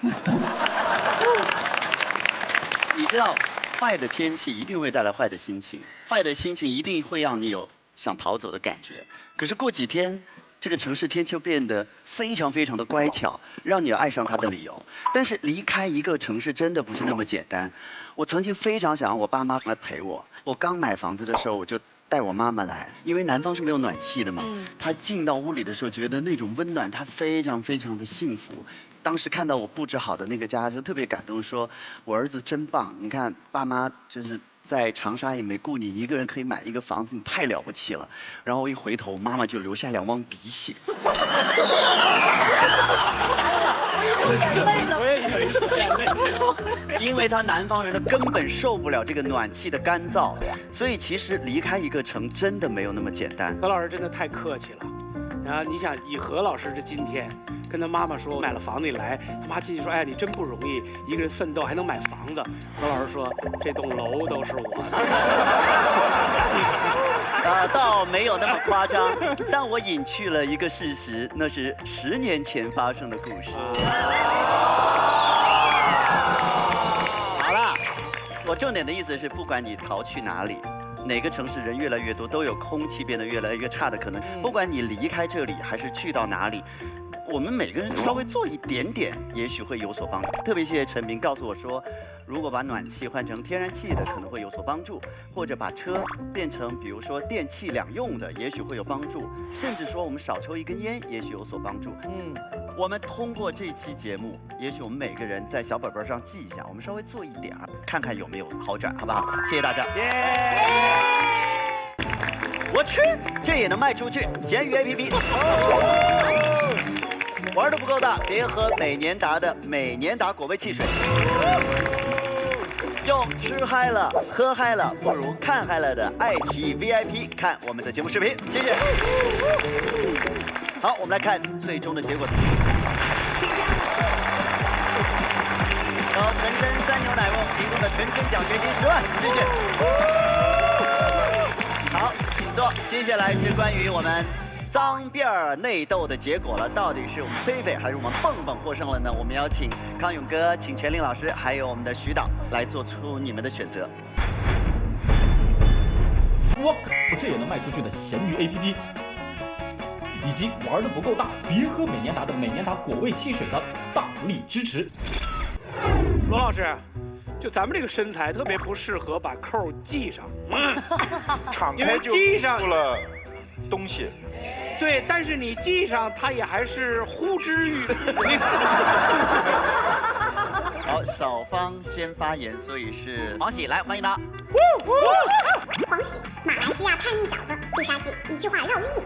你知道，坏的天气一定会带来坏的心情，坏的心情一定会让你有想逃走的感觉。可是过几天，这个城市天就变得非常非常的乖巧，让你有爱上它的理由。但是离开一个城市真的不是那么简单。我曾经非常想让我爸妈来陪我。我刚买房子的时候，我就带我妈妈来，因为南方是没有暖气的嘛。她进到屋里的时候，觉得那种温暖，她非常非常的幸福。当时看到我布置好的那个家，就特别感动，说我儿子真棒。你看，爸妈就是在长沙也没顾你一个人可以买一个房子，你太了不起了。然后一回头，妈妈就流下2汪鼻血。我也以为是眼泪，因为他南方人他根本受不了这个暖气的干燥，所以其实离开一个城真的没有那么简单。何老师真的太客气了。然后你想，以何老师这今天跟他妈妈说买了房子你来，他妈进去说，哎，你真不容易，一个人奋斗还能买房子。何老师说，这栋楼都是我的。倒没有那么夸张，但我隐去了一个事实，那是10年前发生的故事。好了，我重点的意思是，不管你逃去哪里。哪个城市人越来越多，都有空气变得越来越差的可能。不管你离开这里还是去到哪里，我们每个人稍微做一点点，也许会有所帮助。特别谢谢陈明告诉我说，如果把暖气换成天然气的，可能会有所帮助；或者把车变成比如说电气两用的，也许会有帮助；甚至说我们少抽一根烟，也许有所帮助。我们通过这期节目，也许我们每个人在小本本上记一下，我们稍微做一点儿，看看有没有好转，好不好？谢谢大家。我去，这也能卖出去！闲鱼 APP， 玩的不够大，别喝美年达的美年达果味汽水。用吃嗨了、喝嗨了，不如看嗨了的爱奇艺 VIP 看我们的节目视频，谢谢。好，我们来看最终的结果。由纯真3牛奶酪提供的纯真奖学金10万，谢谢。好，请坐。接下来是关于我们脏辫儿内斗的结果了，到底是我们菲菲还是我们蹦蹦获胜了呢？我们邀请康永哥、请全林老师，还有我们的徐导来做出你们的选择。我这也能卖出去的闲鱼 APP， 以及玩的不够大，别喝美年达的美年达果味汽水的大力支持。罗老师，就咱们这个身材特别不适合把扣系上，敞开就出了东西。对，但是你系上，它也还是呼之欲出。好，少方先发言，所以是黄喜来，欢迎他。黄喜，马来西亚叛逆小子，必杀技一句话绕晕你。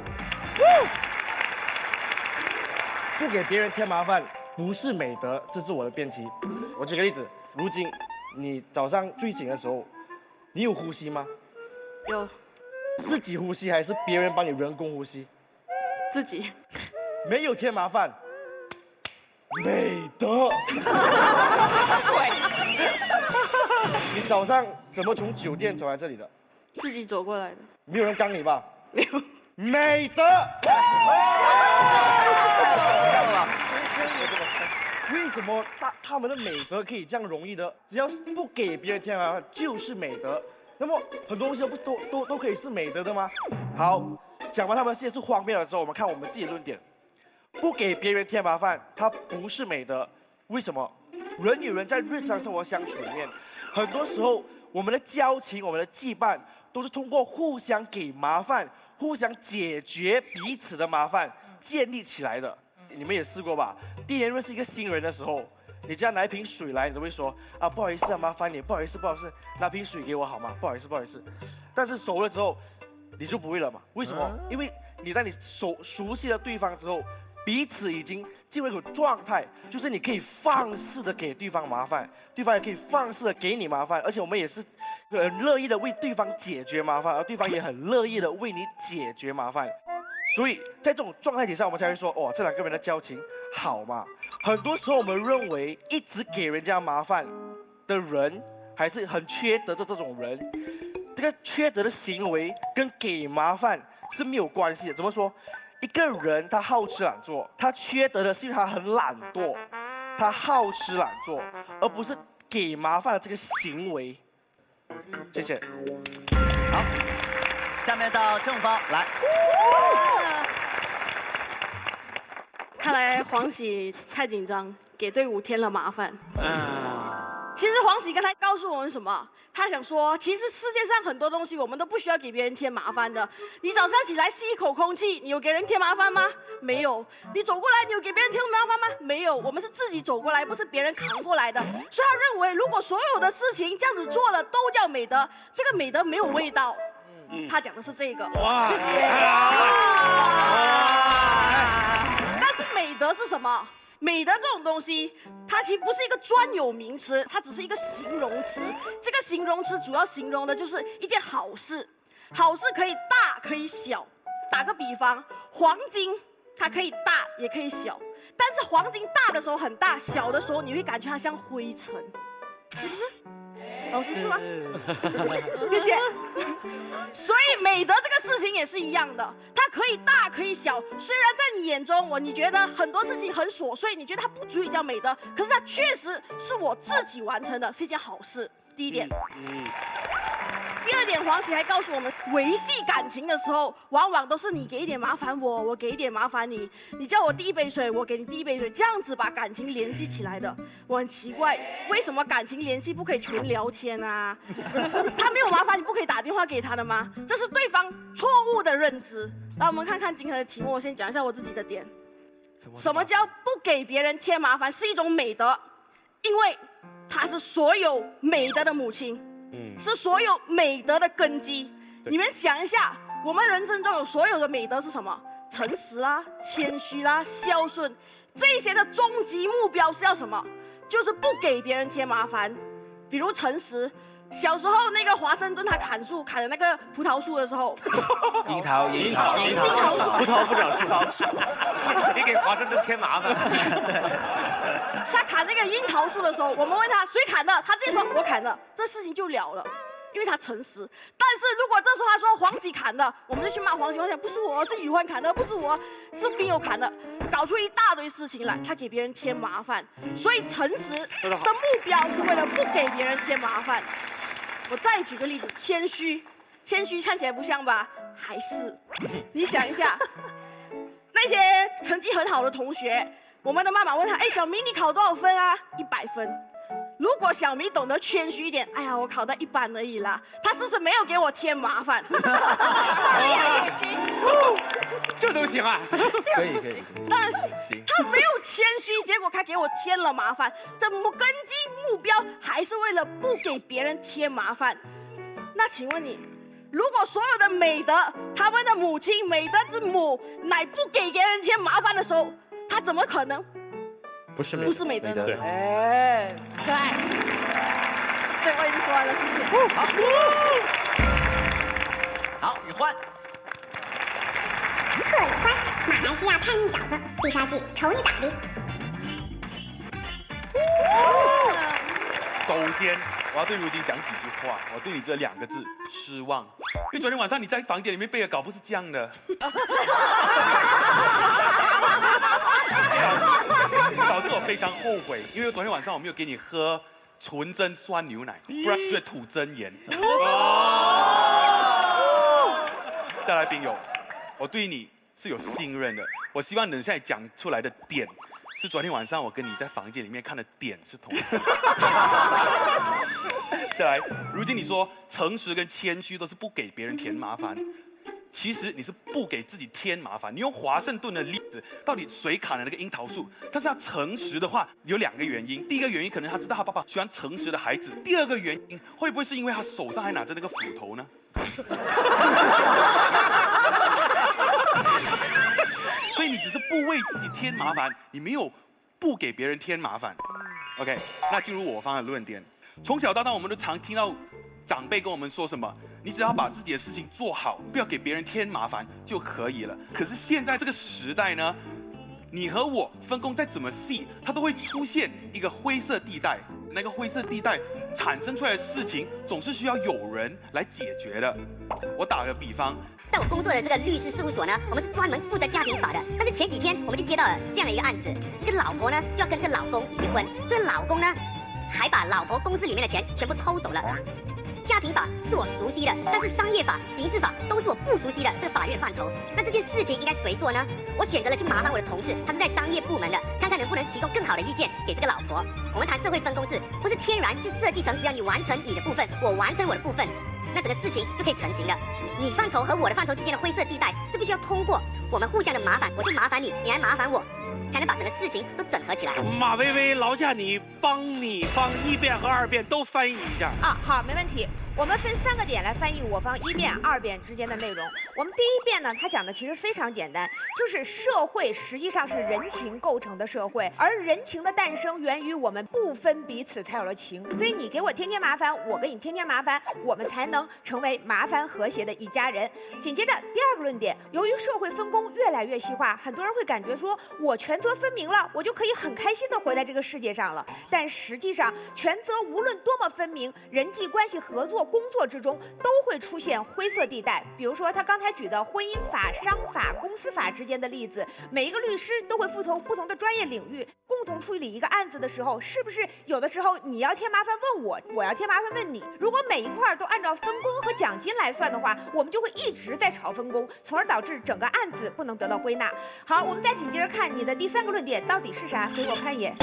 不给别人添麻烦不是美德，这是我的辩题。我举个例子，如今你早上睡醒的时候，你有呼吸吗？有。自己呼吸还是别人帮你人工呼吸？自己。没有添麻烦，美德。你早上怎么从酒店走来这里的？自己走过来的。没有人刚你吧？没有。美德。为什么他们的美德可以这样容易的？只要是不给别人添麻烦就是美德。那么很多东西都可以是美德的吗？好，讲完他们这些是荒谬的时候，我们看我们自己的论点。不给别人添麻烦，它不是美德。为什么？人与人在日常生活相处里面，很多时候我们的交情、我们的羁绊，都是通过互相给麻烦、互相解决彼此的麻烦建立起来的。你们也试过吧？第一年认识一个新人的时候，你叫他拿一瓶水来，你都会说啊，不好意思啊，麻烦你，不好意思，拿瓶水给我好吗？不好意思。但是熟了之后，你就不会了嘛？为什么？因为当你熟悉了对方之后，彼此已经进入一种状态，就是你可以放肆的给对方麻烦，对方也可以放肆的给你麻烦，而且我们也是很乐意的为对方解决麻烦，而对方也很乐意的为你解决麻烦。所以在这种状态底下，我们才会说，哇，这两个人的交情好嘛。很多时候我们认为一直给人家麻烦的人，还是很缺德的这种人。这个缺德的行为跟给麻烦是没有关系的。怎么说？一个人他好吃懒做，他缺德的是因为他很懒惰，他好吃懒做，而不是给麻烦的这个行为。谢谢。好，下面到正方来。看来黄喜太紧张，给队伍添了麻烦。其实黄喜刚才告诉我们什么？他想说，其实世界上很多东西我们都不需要给别人添麻烦的。你早上起来吸一口空气，你有给人添麻烦吗？没有。你走过来，你有给别人添麻烦吗？没有。我们是自己走过来，不是别人扛过来的。所以他认为，如果所有的事情这样子做了都叫美德，这个美德没有味道。他讲的是这个。哇！但是美德是什么？美德这种东西，它其实不是一个专有名词，它只是一个形容词。这个形容词主要形容的就是一件好事，好事可以大可以小。打个比方，黄金它可以大也可以小，但是黄金大的时候很大，小的时候你会感觉它像灰尘，是不是？老师是吗？谢谢。所以美德这个事情也是一样的，它可以大可以小。虽然在你眼中，你觉得很多事情很琐碎，你觉得它不足以叫美德，可是它确实是我自己完成的，是一件好事。第一点。第二点，黄喜还告诉我们，维系感情的时候，往往都是你给一点麻烦我，我给一点麻烦你，你叫我递一杯水，我给你递一杯水，这样子把感情联系起来的。我很奇怪，为什么感情联系不可以纯聊天啊？他没有麻烦，你不可以打电话给他的吗？这是对方错误的认知。来，我们看看今天的题目，我先讲一下我自己的点。什么叫不给别人添麻烦？是一种美德，因为它是所有美德的母亲。是所有美德的根基。你们想一下，我们人生中有所有的美德是什么？诚实啦、谦虚啦、孝顺，这些的终极目标是要什么？就是不给别人添麻烦。比如诚实，小时候那个华盛顿他砍树砍的那个葡萄树的时候，樱桃树，葡萄不长树，你给华盛顿添麻烦。他砍那个樱桃树的时候，我们问他谁砍的，他自己说我砍的，这事情就了了，因为他诚实。但是如果这时候他说黄喜砍的，我们就去骂黄喜，我讲不是我，是宇欢砍的，不是我，是兵友砍的，搞出一大堆事情来，他给别人添麻烦。所以诚实的目标是为了不给别人添麻烦。我再举个例子，谦虚，谦虚看起来不像吧？还是，你想一下，那些成绩很好的同学。我们的妈妈问他：“哎，小明，你考多少分啊？100分。”如果小明懂得谦虚一点，哎呀，我考到1般而已啦，他是不是没有给我添麻烦？也行，这都行啊，可以。当然行。他没有谦虚，结果他给我添了麻烦。这根基目标还是为了不给别人添麻烦。那请问你，如果所有的美德，他们的母亲美德之母乃不给别人添麻烦的时候，他怎么可能不是美德呢？哎，可爱。对，我已经说完了，谢谢。好，宇欢。贺宇欢，马来西亚叛逆小子，必杀技瞅你咋的。首先，我要对如今讲几句话。我对你这2个字失望，因为昨天晚上你在房间里面背的稿不是这样的。导致我非常后悔，因为昨天晚上我没有给你喝纯真酸牛奶，不然就会吐真言。再来，兵友，我对你是有信任的，我希望你现在讲出来的点是昨天晚上我跟你在房间里面看的点是同一个。再来，如今你说诚实跟谦虚都是不给别人添麻烦。其实你是不给自己添麻烦。你用华盛顿的例子，到底谁砍了那个樱桃树？但是他诚实的话，有2个原因。第一个原因可能他知道他爸爸喜欢诚实的孩子。第二个原因会不会是因为他手上还拿着那个斧头呢？所以你只是不为自己添麻烦，你没有不给别人添麻烦。OK， 那进入我方的论点。从小到大，我们都常听到长辈跟我们说什么？你只要把自己的事情做好，不要给别人添麻烦就可以了。可是现在这个时代呢，你和我分工再怎么细，它都会出现一个灰色地带。那个灰色地带产生出来的事情，总是需要有人来解决的。我打个比方，在我工作的这个律师事务所呢，我们是专门负责家庭法的。但是前几天我们就接到了这样的一个案子，这个老婆呢就要跟这个老公离婚，这个老公呢还把老婆公司里面的钱全部偷走了。家庭法是我熟悉的，但是商业法、刑事法都是我不熟悉的这个法律的范畴。那这件事情应该谁做呢？我选择了去麻烦我的同事，他是在商业部门的，看看能不能提供更好的意见给这个老婆。我们谈社会分工制，不是天然就设计成只要你完成你的部分，我完成我的部分，那整个事情就可以成型的。你范畴和我的范畴之间的灰色地带是必须要通过我们互相的麻烦，我去麻烦你，你来麻烦我，才能把整个事情都整合起来。马薇薇，劳驾你帮你方1辩和2辩都翻译一下啊，好，没问题。我们分3个点来翻译我方1辩、2辩之间的内容。我们第1辩呢，它讲的其实非常简单，就是社会实际上是人情构成的社会，而人情的诞生源于我们不分彼此才有了情。所以你给我添添麻烦，我给你添添麻烦，我们才能成为麻烦和谐的一家人。紧接着第2个论点，由于社会分工越来越细化，很多人会感觉说我权责分明了，我就可以很开心的活在这个世界上了。但实际上，权责无论多么分明，人际关系、合作、工作之中都会出现灰色地带。比如说他刚才举的婚姻法、商法、公司法之间的例子，每一个律师都会服从不同的专业领域，共同处理一个案子的时候，是不是有的时候你要添麻烦问我，我要添麻烦问你？如果每一块都按照分工和奖金来算的话，我们就会一直在吵分工，从而导致整个案子不能得到归纳。好，我们再紧接着看你的第3个论点到底是啥？给我看一眼。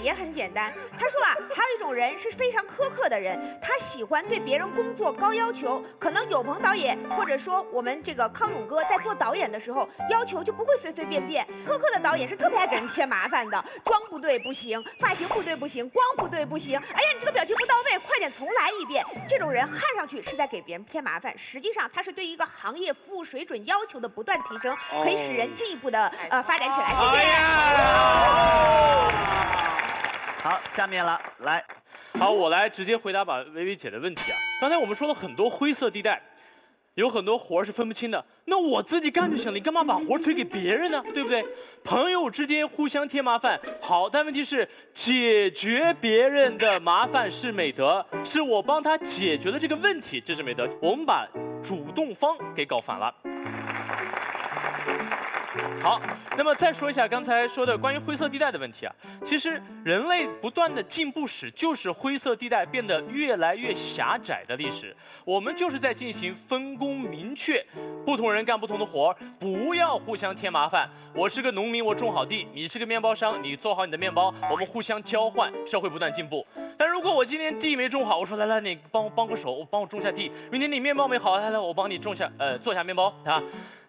也很简单，他说啊，还有一种人是非常苛刻的人，他喜欢对别人工作高要求。可能有朋导演或者说我们这个康永哥在做导演的时候，要求就不会随随便便。苛刻的导演是特别爱给人添麻烦的，妆不对不行，发型不对不行，光不对不行，哎呀，你这个表情不到位，快点重来一遍。这种人看上去是在给别人添麻烦，实际上他是对一个行业服务水准要求的不断提升，可以使人进一步的发展起来。谢谢。好，下面了，来，好，我来直接回答把薇薇姐的问题啊。刚才我们说了很多灰色地带，有很多活是分不清的，那我自己干就行了，你干嘛把活推给别人呢？对不对？朋友之间互相添麻烦，好，但问题是解决别人的麻烦是美德，是我帮他解决了这个问题，这是美德。我们把主动方给搞反了。好，那么再说一下刚才说的关于灰色地带的问题啊。其实人类不断的进步史就是灰色地带变得越来越狭窄的历史。我们就是在进行分工明确，不同人干不同的活，不要互相添麻烦。我是个农民，我种好地；你是个面包商，你做好你的面包，我们互相交换，社会不断进步。但如果我今天地没种好，我说来，你帮个手，帮我种下地；明天你面包没好，来，我帮你做下面包啊。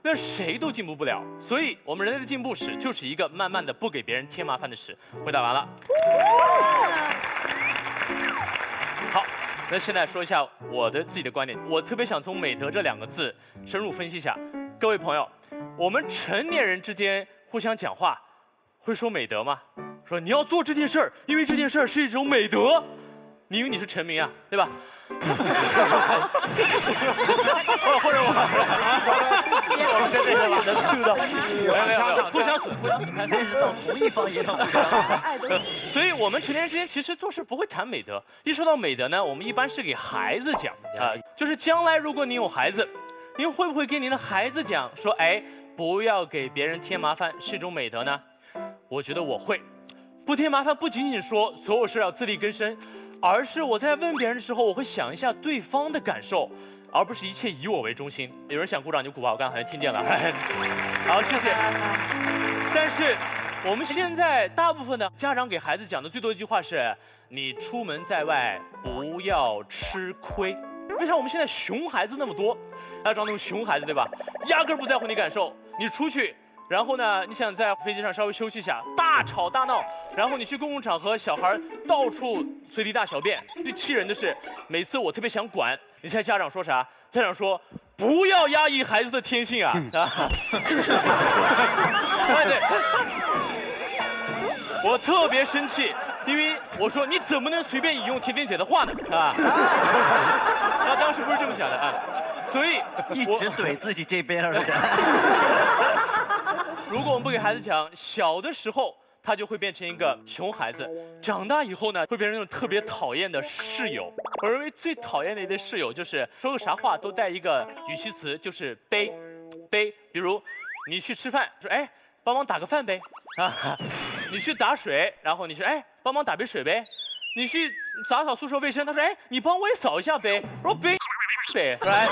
那谁都进步不了，所以我们人类的进步史就是一个慢慢的不给别人添麻烦的史。回答完了。好，那现在说一下我的自己的观点，我特别想从美德这2个字深入分析一下。各位朋友，我们成年人之间互相讲话，会说美德吗？说你要做这件事儿，因为这件事儿是一种美德。你以为你是陈明啊，对吧？或者我真的是互相损，这是到同一方也到所以我们成年人之间其实做事不会谈美德。一说到美德呢，我们一般是给孩子讲啊，就是将来如果你有孩子，您会不会跟您的孩子讲说，哎，不要给别人添麻烦是一种美德呢？我觉得我会。不添麻烦不仅仅说所有事要自力更生，而是我在问别人的时候，我会想一下对方的感受，而不是一切以我为中心。有人想鼓掌就鼓吧，我刚才好像听见了。好，谢谢。但是我们现在大部分的家长给孩子讲的最多一句话是：你出门在外不要吃亏。为啥我们现在熊孩子那么多？要找那种熊孩子，对吧？压根不在乎你感受，你出去。然后呢，你想在飞机上稍微休息一下，大吵大闹，然后你去公共场合，小孩到处随地大小便。最气人的是，每次我特别想管，你猜家长说啥？家长说不要压抑孩子的天性啊！对，我特别生气，因为我说你怎么能随便引用甜甜姐的话呢？啊！他当时不是这么想的啊，所以一直怼自己这边而已。如果我们不给孩子讲，小的时候他就会变成一个熊孩子，长大以后呢，会变成那种特别讨厌的室友。我认为最讨厌的一类室友就是说个啥话都带一个语气词，就是呗。比如你去吃饭，说哎，帮忙打个饭呗啊。你去打水，然后你说哎，帮忙打杯水呗。你去打扫宿舍卫生，他说哎，你帮我也扫一下呗。我说呗，来。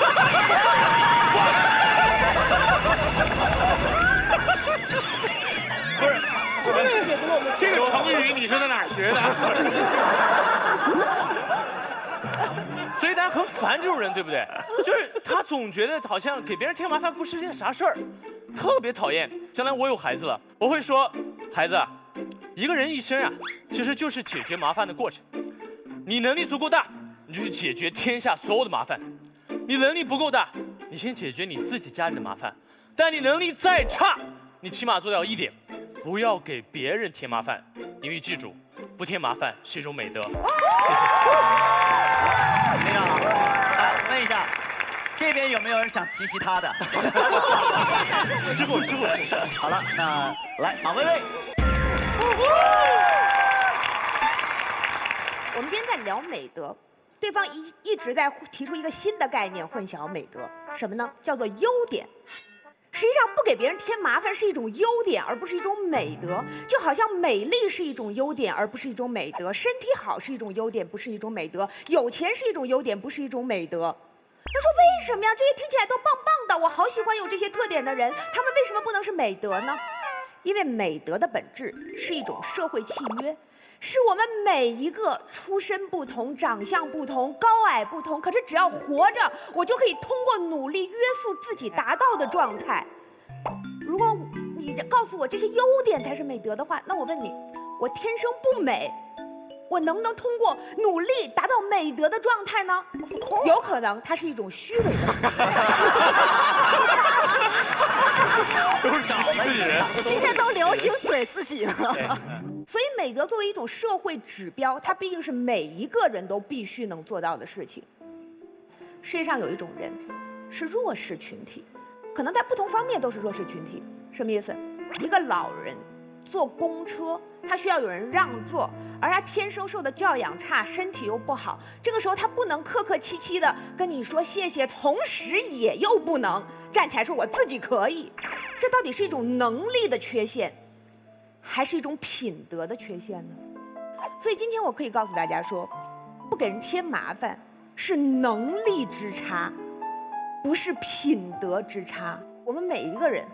不是，这个成语你是在哪儿学的？所以大家很烦这种人，对不对？就是他总觉得好像给别人添麻烦不是件啥事儿，特别讨厌。将来我有孩子了，我会说，孩子，一个人一生啊，其实就是解决麻烦的过程。你能力足够大，你就去解决天下所有的麻烦；你能力不够大，你先解决你自己家里的麻烦。但你能力再差，你起码做到一点，不要给别人添麻烦，因为记住，不添麻烦是一种美德。谢谢。非常好。来问一下，这边有没有人想骑他的？之后试试。好了，那来马薇薇。我们今天在聊美德，对方一直在提出一个新的概念，混淆美德，什么呢？叫做优点。实际上，不给别人添麻烦是一种优点，而不是一种美德。就好像美丽是一种优点，而不是一种美德；身体好是一种优点，不是一种美德；有钱是一种优点，不是一种美德。人说为什么呀？这些听起来都棒棒的，我好喜欢有这些特点的人，他们为什么不能是美德呢？因为美德的本质是一种社会契约。是我们每一个出身不同、长相不同、高矮不同，可是只要活着，我就可以通过努力约束自己达到的状态。如果你告诉我这些优点才是美德的话，那我问你，我天生不美，我能不能通过努力达到美德的状态呢？有可能，它是一种虚伪的。都是自己人。今天都流行怼自己了。所以美德作为一种社会指标，它毕竟是每一个人都必须能做到的事情。世界上有一种人是弱势群体，可能在不同方面都是弱势群体。什么意思？一个老人坐公车，他需要有人让座，而他天生受的教养差，身体又不好，这个时候他不能客客气气的跟你说谢谢，同时也又不能站起来说我自己可以。这到底是一种能力的缺陷，还是一种品德的缺陷呢？所以今天我可以告诉大家说，不给人添麻烦是能力之差，不是品德之差。我们每一个人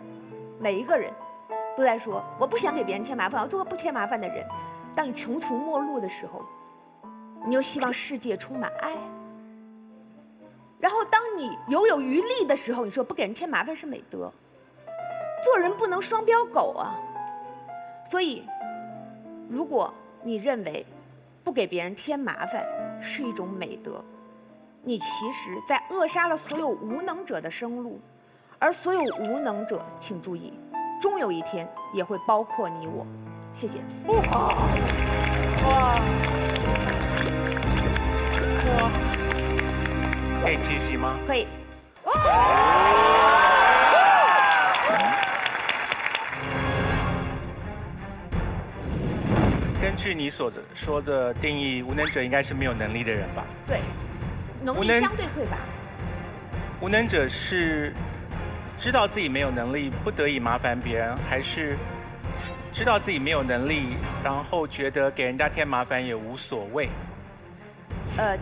都在说我不想给别人添麻烦，我做个不添麻烦的人。当你穷途末路的时候，你又希望世界充满爱。然后当你有余力的时候，你说不给人添麻烦是美德。做人不能双标狗啊。所以，如果你认为不给别人添麻烦是一种美德，你其实在扼杀了所有无能者的生路，而所有无能者，请注意，终有一天也会包括你我。谢谢。可以七夕吗？可以。根据你说的定义，无能者应该是没有能力的人吧？对，能力相对匮乏。无能者是知道自己没有能力，不得已麻烦别人，还是知道自己没有能力，然后觉得给人家添麻烦也无所谓？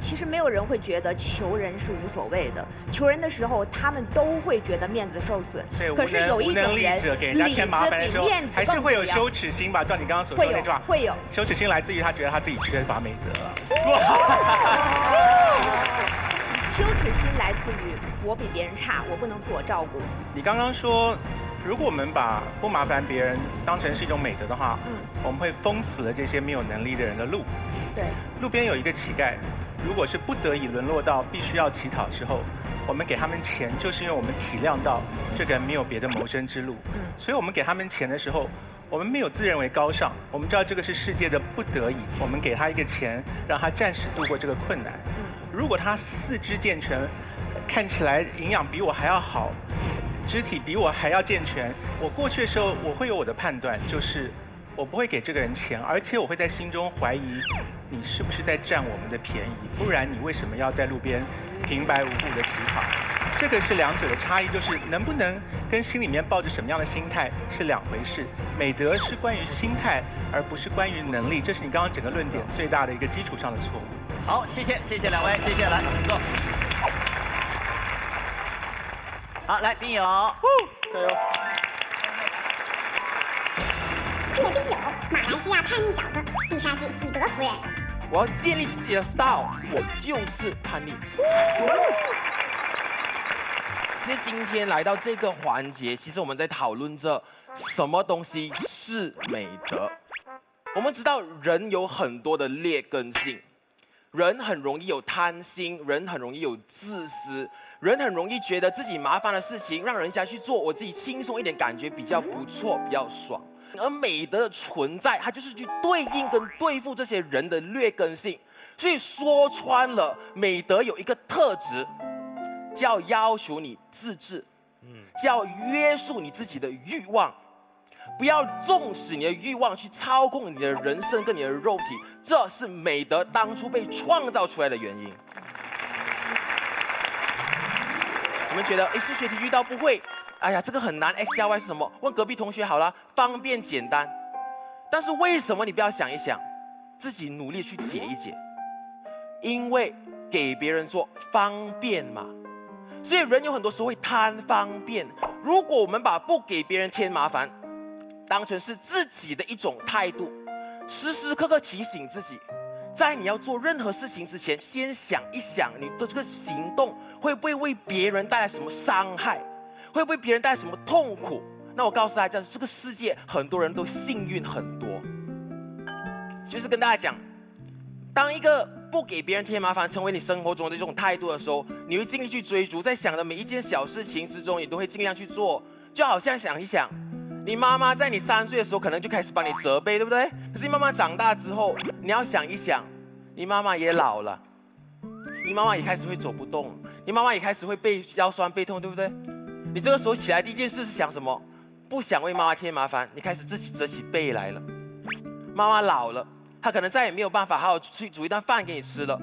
其实没有人会觉得求人是无所谓的，求人的时候他们都会觉得面子受损。可是有一种人，无能力者给人家添麻烦的时候，还是会有羞耻心吧？照你刚刚所说的那句话，会有羞耻心来自于他觉得他自己缺乏美德。羞耻心来自于我比别人差，我不能自我照顾。你刚刚说，如果我们把不麻烦别人当成是一种美德的话，我们会封死了这些没有能力的人的路。对，路边有一个乞丐，如果是不得已沦落到必须要乞讨之后，我们给他们钱，就是因为我们体谅到这个人没有别的谋生之路。所以我们给他们钱的时候，我们没有自认为高尚，我们知道这个是世界的不得已，我们给他一个钱，让他暂时度过这个困难。如果他四肢健全，看起来营养比我还要好，肢体比我还要健全，我过去的时候我会有我的判断，就是我不会给这个人钱，而且我会在心中怀疑你是不是在占我们的便宜，不然你为什么要在路边平白无故的乞讨？这个是两者的差异，就是能不能跟心里面抱着什么样的心态是两回事。美德是关于心态，而不是关于能力，这是你刚刚整个论点最大的一个基础上的错误。好，谢谢两位，谢谢，来，请坐。好，来，冰友，加油！叶冰友，马来西亚叛逆小子，必杀技彼得夫人。我要建立起自己的 style， 我就是叛逆。其实今天来到这个环节，其实我们在讨论着什么东西是美德。我们知道人有很多的劣根性，人很容易有贪心，人很容易有自私，人很容易觉得自己麻烦的事情让人家去做，我自己轻松一点，感觉比较不错，比较爽。而美德的存在，它就是去对应跟对付这些人的劣根性。所以说穿了，美德有一个特质，叫要求你自制，叫约束你自己的欲望，不要纵使你的欲望去操控你的人生跟你的肉体，这是美德当初被创造出来的原因。你们觉得，数学题遇到不会，哎呀，这个很难 ，x 加 y 是什么？问隔壁同学好了，方便简单。但是为什么你不要想一想，自己努力去解一解？因为给别人做方便嘛。所以人有很多时候会贪方便。如果我们把不给别人添麻烦当成是自己的一种态度，时时刻刻提醒自己，在你要做任何事情之前，先想一想你的这个行动会不会为别人带来什么伤害，会不会别人带来什么痛苦。那我告诉大家，这个世界很多人都幸运很多。就是跟大家讲，当一个不给别人添麻烦成为你生活中的这种态度的时候，你会尽力去追逐，在想的每一件小事情之中，你都会尽量去做。就好像想一想，你妈妈在你3岁的时候可能就开始帮你责备，对不对？可是你慢慢长大之后，你要想一想，你妈妈也老了，你妈妈也开始会走不动，你妈妈也开始会腰酸背痛，对不对？你这个时候起来第一件事是想什么？不想为妈妈添麻烦，你开始自己折起背来了。妈妈老了，她可能再也没有办法好好去煮一顿饭给你吃了，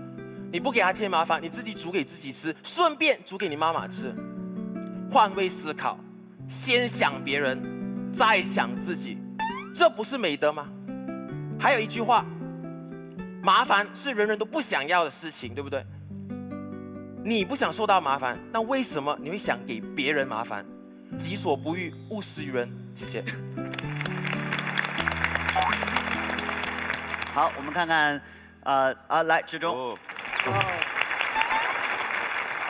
你不给她添麻烦，你自己煮给自己吃，顺便煮给你妈妈吃。换位思考，先想别人，再想自己，这不是美德吗？还有一句话，麻烦是人人都不想要的事情，对不对？你不想受到麻烦，那为什么你会想给别人麻烦？己所不欲，勿施于人。谢谢。好，我们看看，来志忠。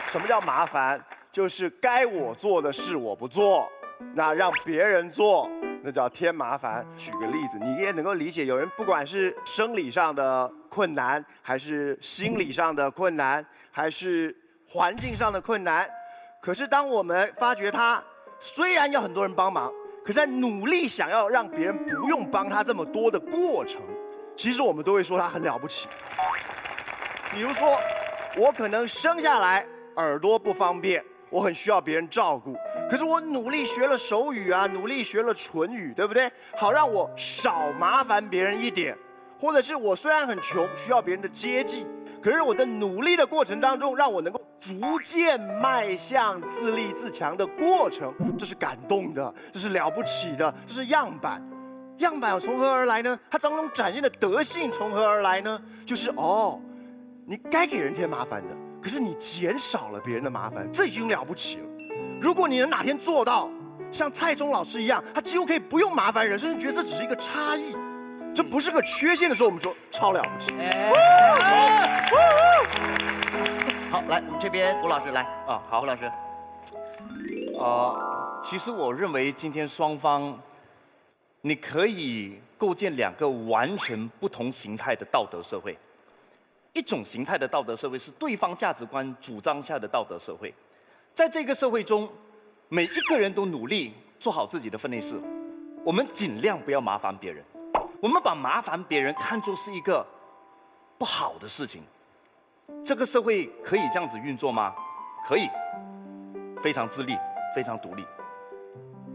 什么叫麻烦？就是该我做的事我不做，那让别人做，那叫添麻烦。举个例子，你也能够理解，有人不管是生理上的困难，还是心理上的困难，还是环境上的困难，可是当我们发觉他虽然有很多人帮忙，可在努力想要让别人不用帮他这么多的过程，其实我们都会说他很了不起。比如说，我可能生下来耳朵不方便，我很需要别人照顾，可是我努力学了手语啊，努力学了唇语，对不对？好让我少麻烦别人一点。或者是我虽然很穷，需要别人的接济，可是我的努力的过程当中，让我能够逐渐迈向自立自强的过程，这是感动的，这是了不起的，这是样板。样板从何而来呢？它当中展现的德性从何而来呢？就是你该给人添麻烦的，可是你减少了别人的麻烦，这已经了不起了。如果你能哪天做到像蔡宗老师一样，他几乎可以不用麻烦人，甚至觉得这只是一个差异，这不是个缺陷的时候，我们说超了不起。好，来我们这边吴老师来好，吴老师。其实我认为今天双方，你可以构建2个完全不同形态的道德社会。一种形态的道德社会是对方价值观主张下的道德社会，在这个社会中，每一个人都努力做好自己的分内事，我们尽量不要麻烦别人，我们把麻烦别人看作是一个不好的事情，这个社会可以这样子运作吗？可以，非常自立，非常独立。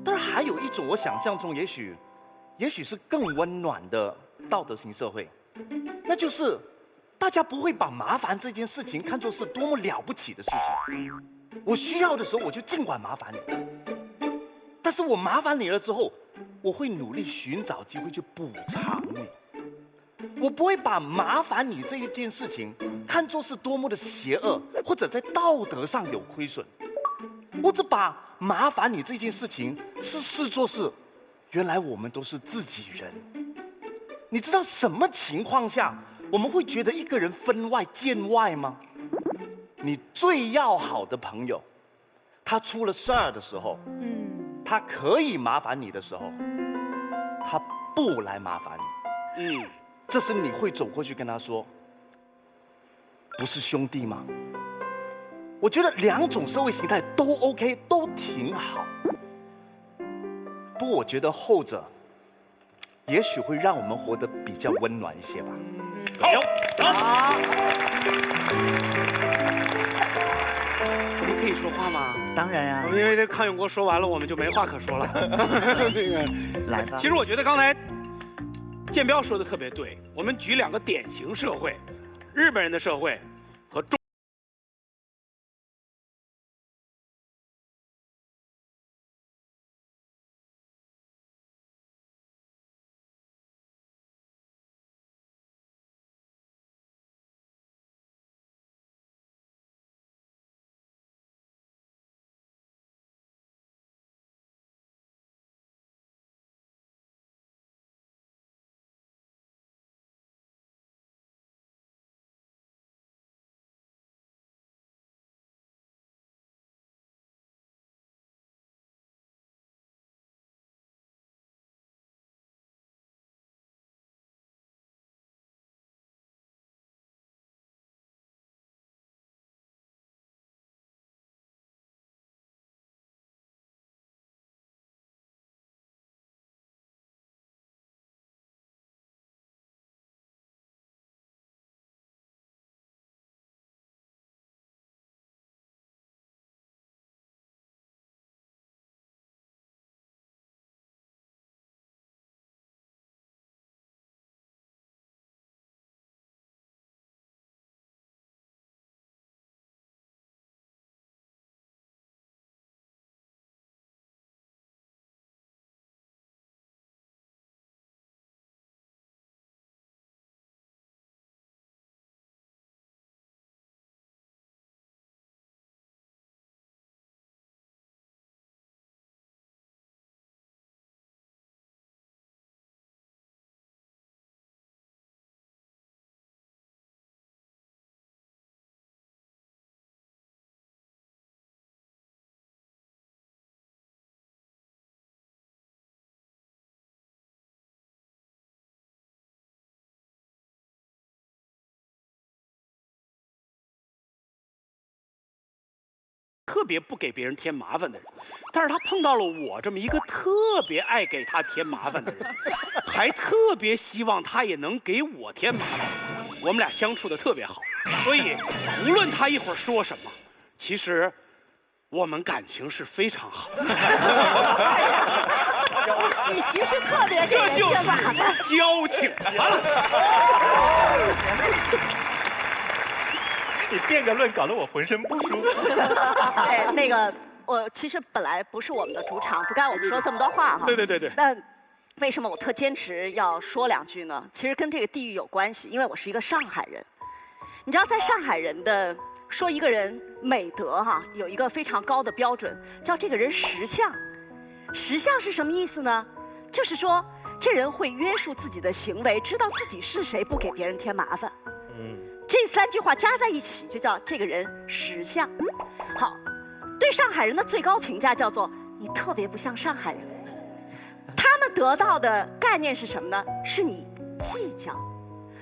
但是还有一种我想象中也许是更温暖的道德型社会，那就是大家不会把麻烦这件事情看作是多么了不起的事情。我需要的时候我就尽管麻烦你，但是我麻烦你了之后，我会努力寻找机会去补偿你。我不会把麻烦你这一件事情看作是多么的邪恶，或者在道德上有亏损。我只把麻烦你这件事情视作是，原来我们都是自己人。你知道什么情况下我们会觉得一个人分外见外吗？你最要好的朋友，他出了事儿的时候，他可以麻烦你的时候，他不来麻烦你。这时你会走过去跟他说，不是兄弟吗？我觉得两种社会形态都 OK， 都挺好。不过我觉得后者也许会让我们活得比较温暖一些吧。好，我们可以说话吗？当然呀。因为这康永国说完了，我们就没话可说了。那个，来吧。其实我觉得刚才建彪说的特别对，我们举两个典型社会，日本人的社会和中。特别不给别人添麻烦的人，但是他碰到了我这么一个特别爱给他添麻烦的人，还特别希望他也能给我添麻烦，我们俩相处的特别好，所以无论他一会儿说什么，其实我们感情是非常好。你其实特别给人添麻烦，这就是交情。完了。你辩个论，搞得我浑身不舒服。对，那个我其实本来不是我们的主场，不该我们说这么多话哈。对。但为什么我特坚持要说两句呢？其实跟这个地域有关系，因为我是一个上海人。你知道，在上海人的说一个人美德哈，有一个非常高的标准，叫这个人识相。识相是什么意思呢？就是说这人会约束自己的行为，知道自己是谁，不给别人添麻烦。这三句话加在一起，就叫这个人识相。好，对上海人的最高评价叫做你特别不像上海人。他们得到的概念是什么呢？是你计较。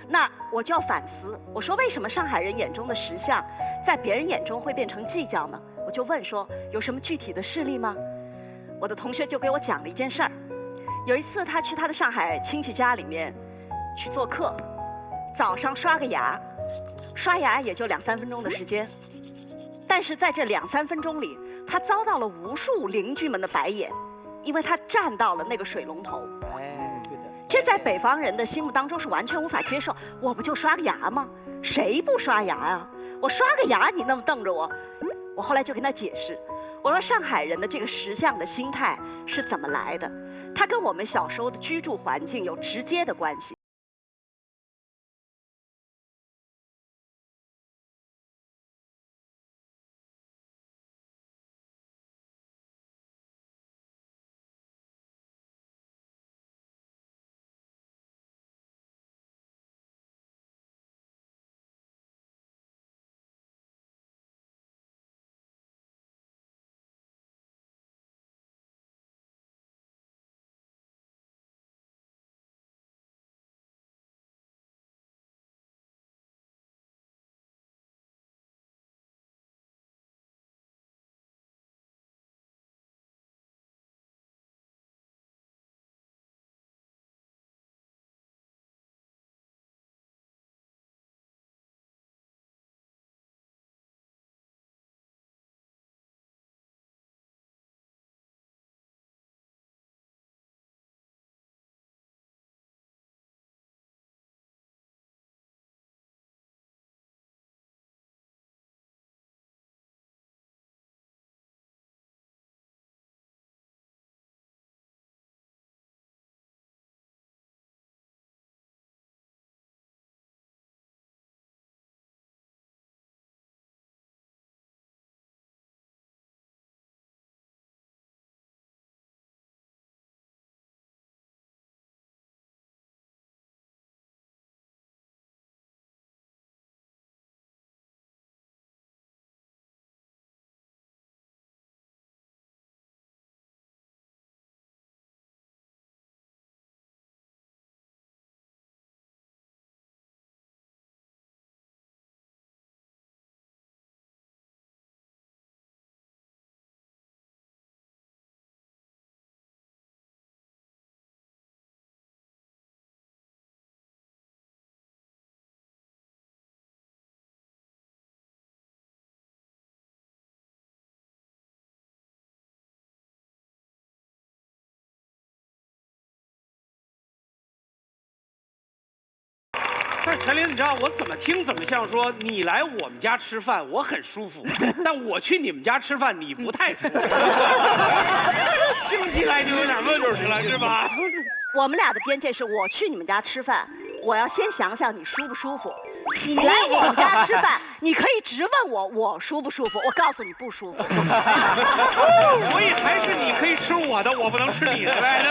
那我就要反思，我说为什么上海人眼中的识相，在别人眼中会变成计较呢？我就问说，有什么具体的事例吗？我的同学就给我讲了一件事儿。有一次他去他的上海亲戚家里面去做客，早上刷个牙，刷牙也就2、3分钟的时间，但是在这2、3分钟里，他遭到了无数邻居们的白眼，因为他站到了那个水龙头。哎，对的。这在北方人的心目当中是完全无法接受。我不就刷个牙吗？谁不刷牙啊？我刷个牙，你那么瞪着我。我后来就跟他解释，我说上海人的这个识相的心态是怎么来的？它跟我们小时候的居住环境有直接的关系。但是陈琳，你知道我怎么听怎么像说你来我们家吃饭我很舒服，但我去你们家吃饭你不太舒服，听起来就有点问题了，是吧？我们俩的边界是我去你们家吃饭，我要先想想你舒不舒服。你来我们家吃饭，你可以直问我舒不舒服，我告诉你不舒服。所以还是你可以吃我的，我不能吃你的呗。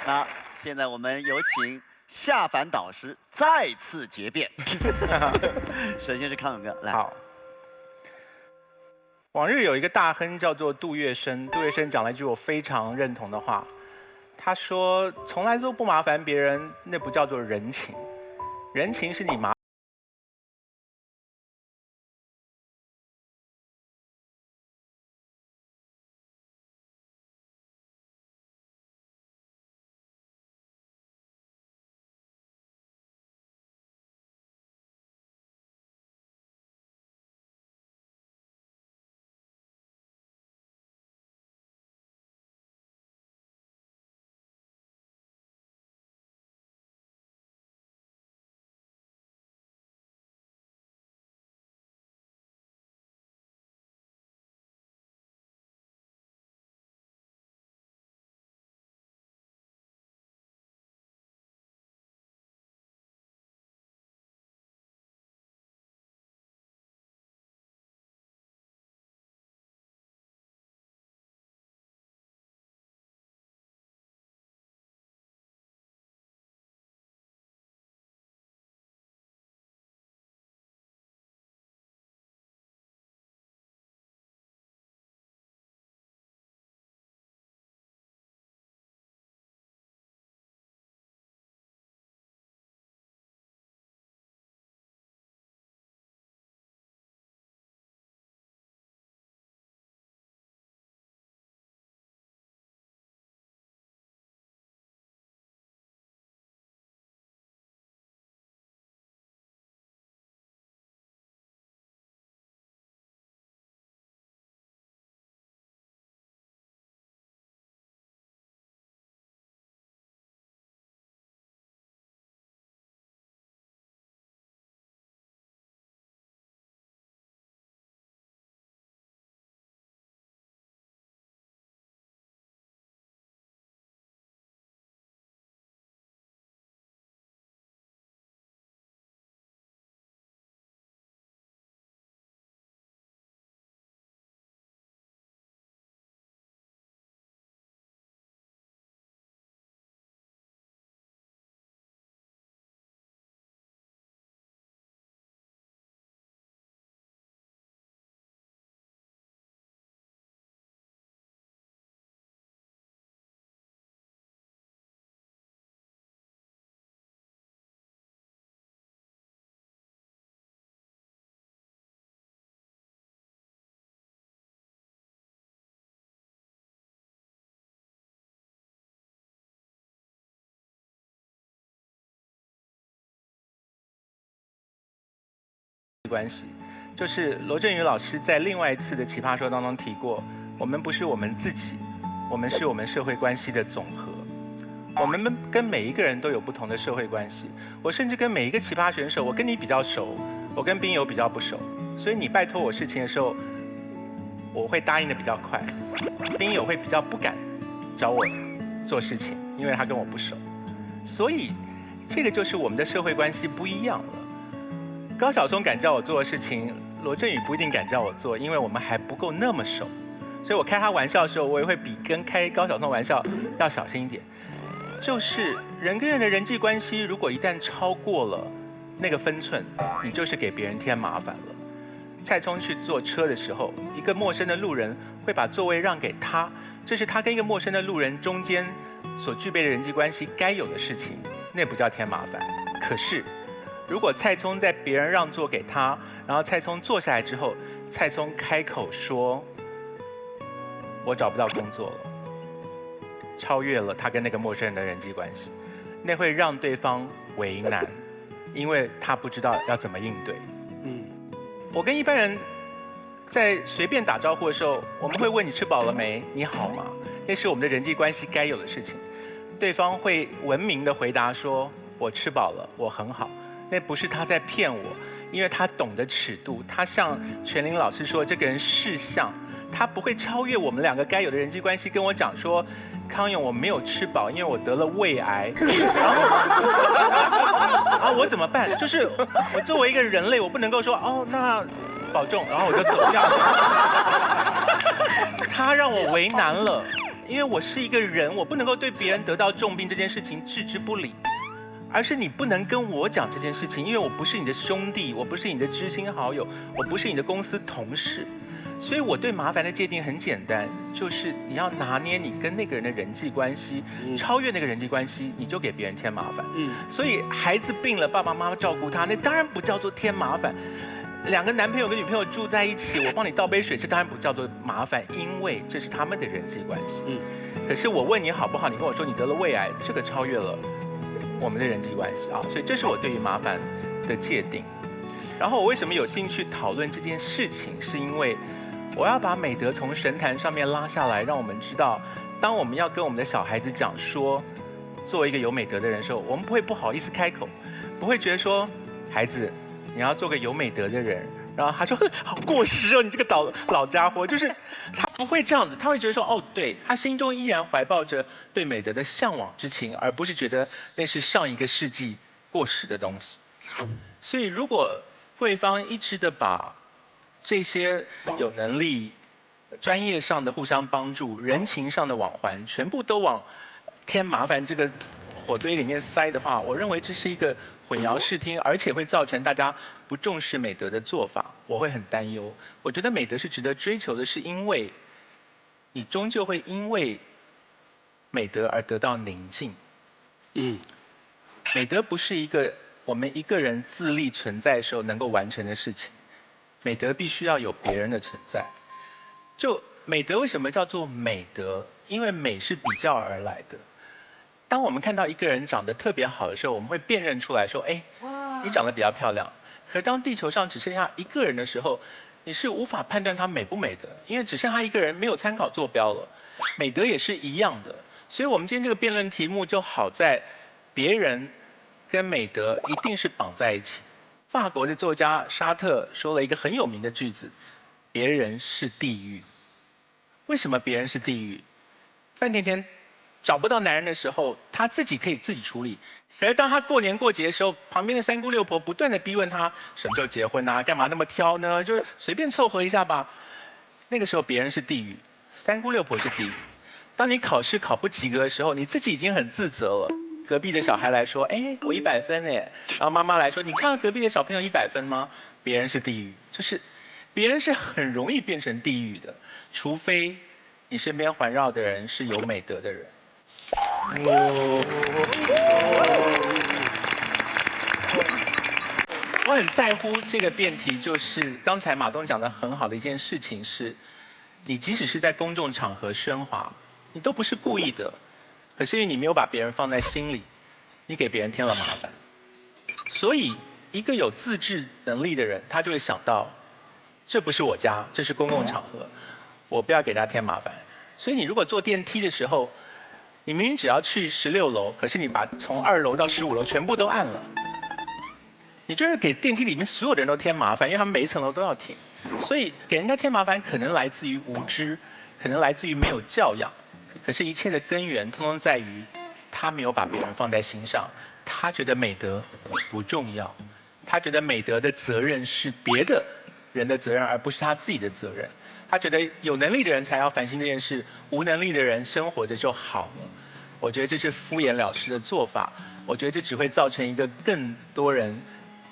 那现在我们有请夏凡导师再次结辩。首先是康永哥，来。好。往日有一个大亨叫做杜月笙，杜月笙讲了一句我非常认同的话，他说：“从来都不麻烦别人，那不叫做人情，人情是你麻。”关系，就是罗振宇老师在另外一次的奇葩说当中提过，我们不是我们自己，我们是我们社会关系的总和。我们跟每一个人都有不同的社会关系，我甚至跟每一个奇葩选手，我跟你比较熟，我跟彬友比较不熟，所以你拜托我事情的时候，我会答应的比较快，彬友会比较不敢找我做事情，因为他跟我不熟，所以这个就是我们的社会关系不一样了。高晓松敢叫我做的事情，罗振宇不一定敢叫我做，因为我们还不够那么熟，所以我开他玩笑的时候，我也会比跟开高晓松玩笑要小心一点。就是人跟人的人际关系，如果一旦超过了那个分寸，你就是给别人添麻烦了。蔡聪去坐车的时候，一个陌生的路人会把座位让给他，这是他跟一个陌生的路人中间所具备的人际关系该有的事情，那不叫添麻烦。可是，如果蔡聪在别人让座给他，然后蔡聪坐下来之后，蔡聪开口说：“我找不到工作了。”超越了他跟那个陌生人的人际关系，那会让对方为难，因为他不知道要怎么应对。我跟一般人在随便打招呼的时候，我们会问你吃饱了没，你好吗？那是我们的人际关系该有的事情。对方会文明的回答说：“我吃饱了，我很好。”那不是他在骗我，因为他懂得尺度，他像全林老师说，这个人识相，他不会超越我们两个该有的人际关系，跟我讲说。康永，我没有吃饱，因为我得了胃癌。然后我怎么办？就是我作为一个人类，我不能够说哦，那保重，然后我就走掉。他让我为难了，因为我是一个人，我不能够对别人得到重病这件事情置之不理，而是你不能跟我讲这件事情，因为我不是你的兄弟，我不是你的知心好友，我不是你的公司同事。所以我对麻烦的界定很简单，就是你要拿捏你跟那个人的人际关系，超越那个人际关系，你就给别人添麻烦。所以孩子病了，爸爸妈妈照顾他，那当然不叫做添麻烦。两个男朋友跟女朋友住在一起，我帮你倒杯水，这当然不叫做麻烦，因为这是他们的人际关系。可是我问你好不好，你跟我说你得了胃癌，这个超越了我们的人际关系啊，所以这是我对于麻烦的界定。然后我为什么有兴趣讨论这件事情，是因为我要把美德从神坛上面拉下来，让我们知道，当我们要跟我们的小孩子讲说，作为一个有美德的人的时候，我们不会不好意思开口，不会觉得说，孩子，你要做个有美德的人。然后他说，好过时哦，你这个老家伙，就是他不会这样子，他会觉得说，哦，对，他心中依然怀抱着对美德的向往之情，而不是觉得那是上一个世纪过时的东西。所以如果慧芳一直的把这些有能力、专业上的互相帮助、人情上的往还，全部都往添麻烦这个火堆里面塞的话，我认为这是一个混淆视听，而且会造成大家不重视美德的做法，我会很担忧。我觉得美德是值得追求的，是因为你终究会因为美德而得到宁静。美德不是一个我们一个人自立存在的时候能够完成的事情。美德必须要有别人的存在。就美德为什么叫做美德？因为美是比较而来的。当我们看到一个人长得特别好的时候，我们会辨认出来说，哎，你长得比较漂亮。可当地球上只剩下一个人的时候，你是无法判断他美不美德，因为只剩他一个人，没有参考坐标了。美德也是一样的。所以我们今天这个辩论题目就好在，别人跟美德一定是绑在一起。法国的作家沙特说了一个很有名的句子：别人是地狱。为什么别人是地狱？范甜甜找不到男人的时候，她自己可以自己处理。可是当她过年过节的时候，旁边的三姑六婆不断的逼问她什么时候结婚啊，干嘛那么挑呢？就是随便凑合一下吧。那个时候别人是地狱，三姑六婆是地狱。当你考试考不及格的时候，你自己已经很自责了。隔壁的小孩来说，哎，我100分哎，然后妈妈来说，你看到隔壁的小朋友100分吗？别人是地狱，就是别人是很容易变成地狱的，除非你身边环绕的人是有美德的人。我很在乎这个辩题，就是刚才马东讲的很好的一件事情是，你即使是在公众场合喧哗，你都不是故意的。可是因为你没有把别人放在心里，你给别人添了麻烦。所以一个有自制能力的人，他就会想到，这不是我家，这是公共场合，我不要给大家添麻烦。所以你如果坐电梯的时候，你明明只要去16楼，可是你把从2楼到15楼全部都按了，你就是给电梯里面所有的人都添麻烦，因为他们每一层楼都要停。所以给人家添麻烦，可能来自于无知，可能来自于没有教养，可是一切的根源通通在于他没有把别人放在心上，他觉得美德不重要，他觉得美德的责任是别的人的责任，而不是他自己的责任。他觉得有能力的人才要烦心这件事，无能力的人生活着就好了。我觉得这是敷衍了事的做法，我觉得这只会造成一个更多人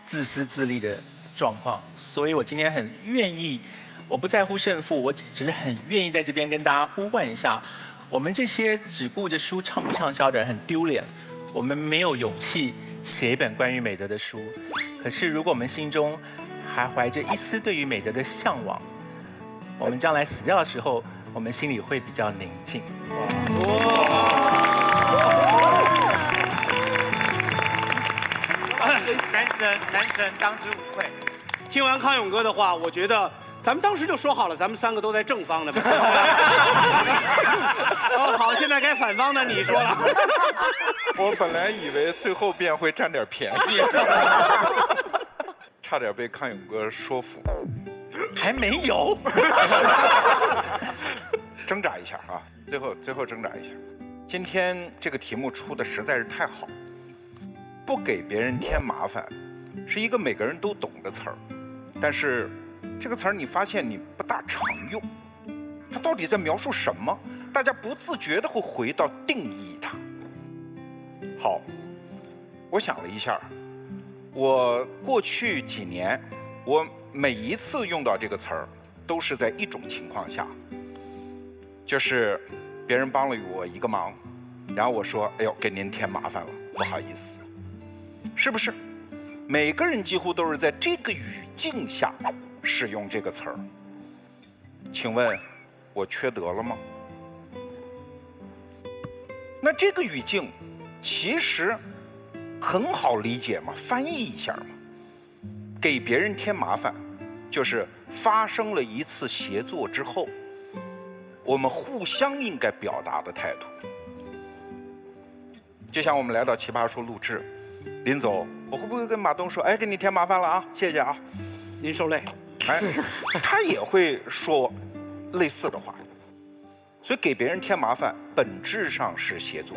自私自利的状况。所以我今天很愿意，我不在乎胜负，我只是很愿意在这边跟大家呼唤一下，我们这些只顾着书畅不畅销的人很丢脸，我们没有勇气写一本关于美德的书。可是如果我们心中还怀着一丝对于美德的向往，我们将来死掉的时候，我们心里会比较宁静。男神当之无愧。听完康永哥的话，我觉得咱们当时就说好了，咱们3个都在正方的。哦，好，现在该反方的你说了。我本来以为最后辩会占点便宜，差点被康永哥说服。还没有。挣扎一下啊，最后挣扎一下。今天这个题目出的实在是太好，不给别人添麻烦，是一个每个人都懂的词儿，但是这个词儿你发现你不大常用，它到底在描述什么？大家不自觉的会回到定义它。好，我想了一下，我过去几年，我每一次用到这个词儿，都是在一种情况下，就是别人帮了我一个忙，然后我说：“哎呦，给您添麻烦了，不好意思。”是不是？每个人几乎都是在这个语境下使用这个词儿。请问，我缺德了吗？那这个语境其实很好理解嘛，翻译一下嘛。给别人添麻烦，就是发生了一次协作之后，我们互相应该表达的态度。就像我们来到奇葩说录制，临走，我会不会跟马东说：“哎，给你添麻烦了啊，谢谢啊，您受累。”哎，他也会说类似的话。所以给别人添麻烦，本质上是协作，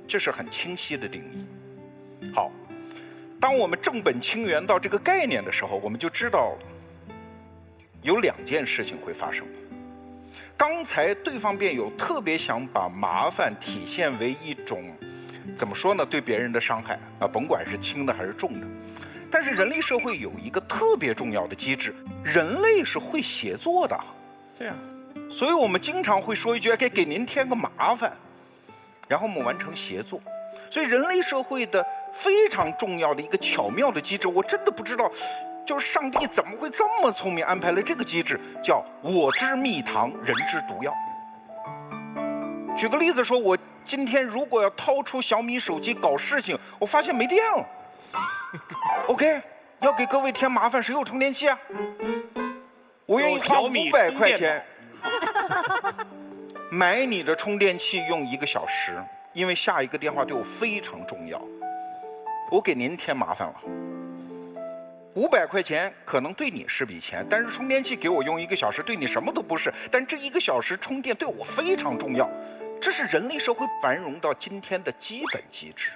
这是很清晰的定义。好。当我们正本清源到这个概念的时候，我们就知道有2件事情会发生。刚才对方辩友特别想把麻烦体现为一种怎么说呢，对别人的伤害啊，甭管是轻的还是重的。但是人类社会有一个特别重要的机制，人类是会协作的。对啊，所以我们经常会说一句：“给您添个麻烦”，然后我们完成协作。所以人类社会的非常重要的一个巧妙的机制，我真的不知道，就是上帝怎么会这么聪明安排了这个机制，叫我知蜜糖，人知毒药。举个例子说，我今天如果要掏出小米手机搞事情，我发现没电了。OK， 要给各位添麻烦，谁有充电器啊？我愿意花500块钱买你的充电器用1个小时。因为下一个电话对我非常重要，我给您添麻烦了。500块钱可能对你是笔钱，但是充电器给我用1个小时，对你什么都不是。但这1个小时充电对我非常重要，这是人类社会繁荣到今天的基本机制。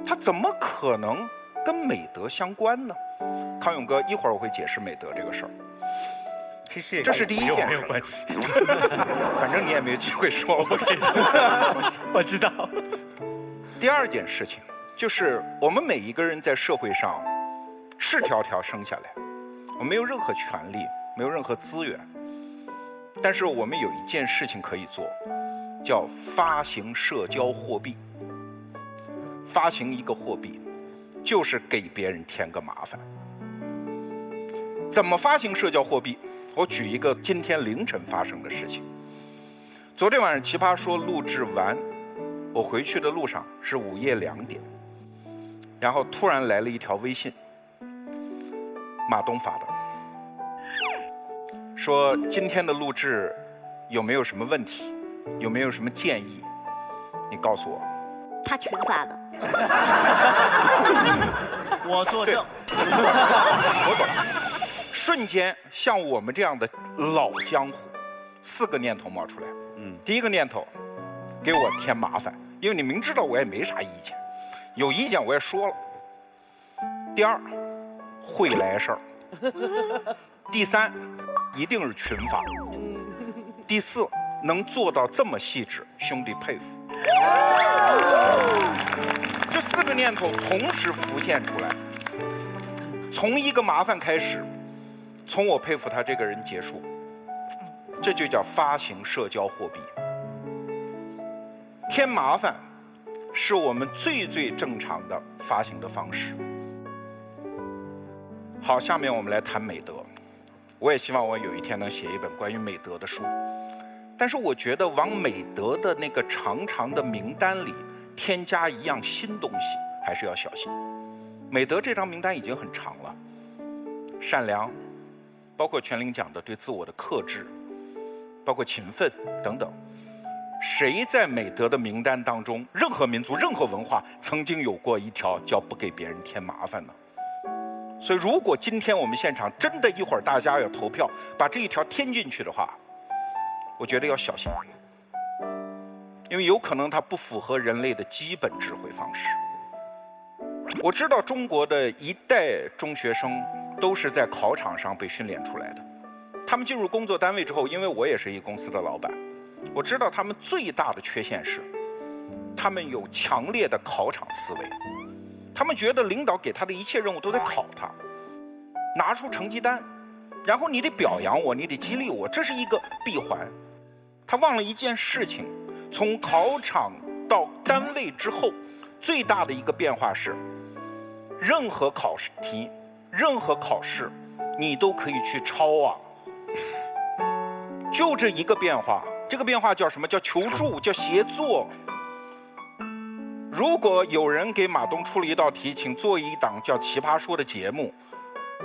它怎么可能跟美德相关呢？康永哥，一会儿我会解释美德这个事儿。其实这是第一件事，没有关系，反正你也没有机会说，我可以说，我知道。第2件事情就是我们每一个人在社会上赤条条生下来，我们没有任何权利，没有任何资源，但是我们有一件事情可以做，叫发行社交货币。发行一个货币，就是给别人添个麻烦。怎么发行社交货币？我举一个今天凌晨发生的事情。昨天晚上奇葩说录制完，我回去的路上是午夜2点，然后突然来了一条微信，马东发的，说今天的录制有没有什么问题，有没有什么建议，你告诉我。他群发的。我作证。我懂。瞬间，像我们这样的老江湖，4个念头冒出来。第一个念头，给我添麻烦，因为你明知道我也没啥意见，有意见我也说了。第二，会来事儿。第三，一定是群发。第四，能做到这么细致，兄弟佩服。这4个念头同时浮现出来，从一个麻烦开始，从我佩服他这个人结束，这就叫发行社交货币。添麻烦是我们最正常的发行的方式。好，下面我们来谈美德。我也希望我有一天能写一本关于美德的书，但是我觉得往美德的那个长长的名单里添加一样新东西，还是要小心。美德这张名单已经很长了，善良，包括全玲讲的对自我的克制，包括勤奋等等。谁在美德的名单当中，任何民族、任何文化曾经有过一条叫不给别人添麻烦呢？所以，如果今天我们现场真的一会儿大家要投票，把这一条添进去的话，我觉得要小心，因为有可能它不符合人类的基本智慧方式。我知道中国的一代中学生都是在考场上被训练出来的，他们进入工作单位之后，因为我也是一公司的老板，我知道他们最大的缺陷是，他们有强烈的考场思维。他们觉得领导给他的一切任务都在考他，拿出成绩单，然后你得表扬我，你得激励我，这是一个闭环。他忘了一件事情，从考场到单位之后，最大的一个变化是，任何考试题、任何考试，你都可以去抄啊。就这一个变化，这个变化叫什么？叫求助，叫协作。如果有人给马东出了一道题，请做一档叫《奇葩说》的节目，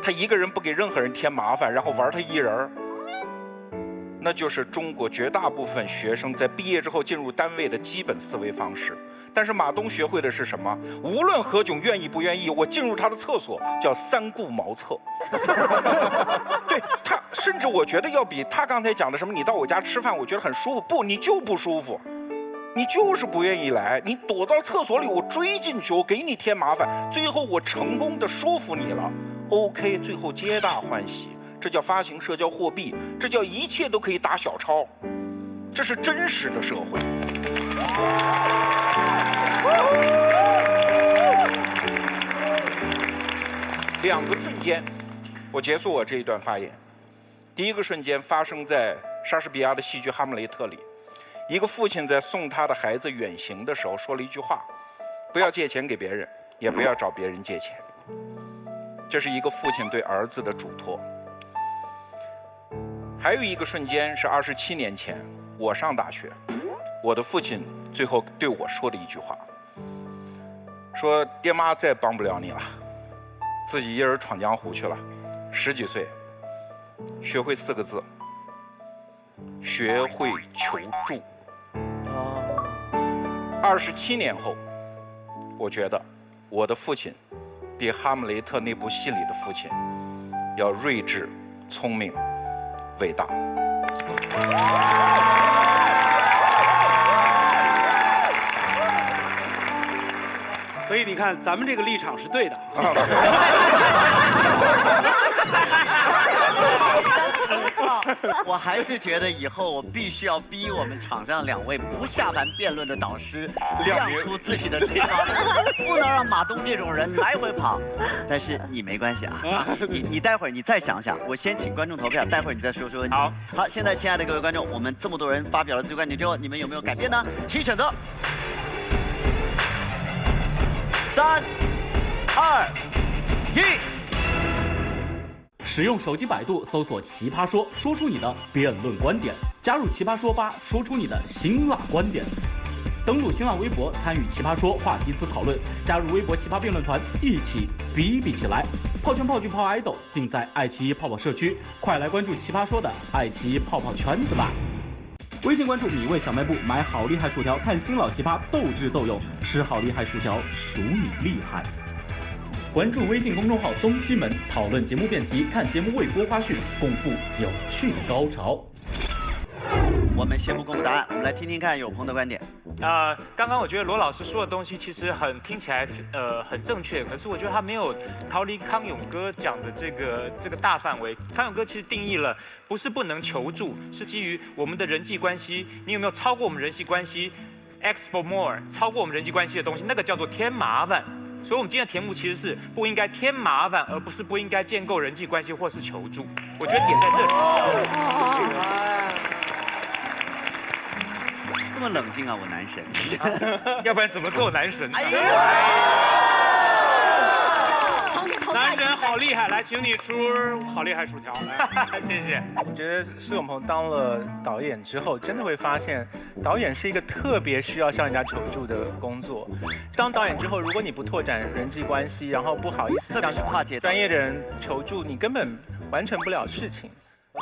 他一个人不给任何人添麻烦，然后玩他一人，那就是中国绝大部分学生在毕业之后进入单位的基本思维方式。但是马东学会的是什么？无论何炅愿意不愿意，我进入他的厕所叫三顾茅厕。对他，甚至我觉得要比他刚才讲的什么你到我家吃饭，我觉得很舒服。不，你就不舒服。你就是不愿意来，你躲到厕所里，我追进去，我给你添麻烦，最后我成功的说服你了 ，OK， 最后皆大欢喜，这叫发行社交货币，这叫一切都可以打小抄，这是真实的社会。2个瞬间，我结束我这一段发言。第一个瞬间发生在莎士比亚的戏剧《哈姆雷特》里。一个父亲在送他的孩子远行的时候说了一句话：不要借钱给别人，也不要找别人借钱。这是一个父亲对儿子的嘱托。还有一个瞬间是27年前，我上大学，我的父亲最后对我说的一句话，说爹妈再帮不了你了，自己一人闯江湖去了，10几岁，学会4个字，学会求助。27年后，我觉得我的父亲比《哈姆雷特》那部戏里的父亲要睿智、聪明、伟大。所以你看，咱们这个立场是对的。我还是觉得以后我必须要逼我们场上2位不下凡辩论的导师亮出自己的智商，不能让马东这种人来回跑。但是你没关系啊，你待会儿你再想想，我先请观众投票，待会儿你再说说问题。好，现在亲爱的各位观众，我们这么多人发表了自己观点之后，你们有没有改变呢？请选择。3、2、1。使用手机百度搜索奇葩说，说出你的辩论观点，加入奇葩说吧，说出你的辛辣观点。登录新浪微博参与奇葩说话题词讨论，加入微博奇葩辩论团，一起比比起来。泡圈、泡剧、泡爱豆，尽在爱奇艺泡泡社区，快来关注奇葩说的爱奇艺泡泡圈子吧！微信关注米味小卖部，买好厉害薯条，看新老奇葩斗智斗勇，吃好厉害薯条，数你厉害。关注微信公众号东西门，讨论节目辩题，看节目未播花絮，共赴有趣高潮。我们先不公布答案，我们来听听看有朋的观点。刚刚我觉得罗老师说的东西其实听起来很正确，可是我觉得他没有逃离康永哥讲的这个大范围。康永哥其实定义了，不是不能求助，是基于我们的人际关系，你有没有超过我们人际关系 ，X for more， 超过我们人际关系的东西，那个叫做添麻烦。所以，我们今天的题目其实是不应该添麻烦，而不是不应该建构人际关系或是求助。我觉得点在这里。这么冷静啊，我男神。要不然怎么做男神呢？男神好厉害，来，请你出好厉害薯条来，谢谢。我觉得施永鹏当了导演之后，真的会发现，导演是一个特别需要向人家求助的工作。当导演之后，如果你不拓展人际关系，然后不好意思向专业的人求助，你根本完成不了事情。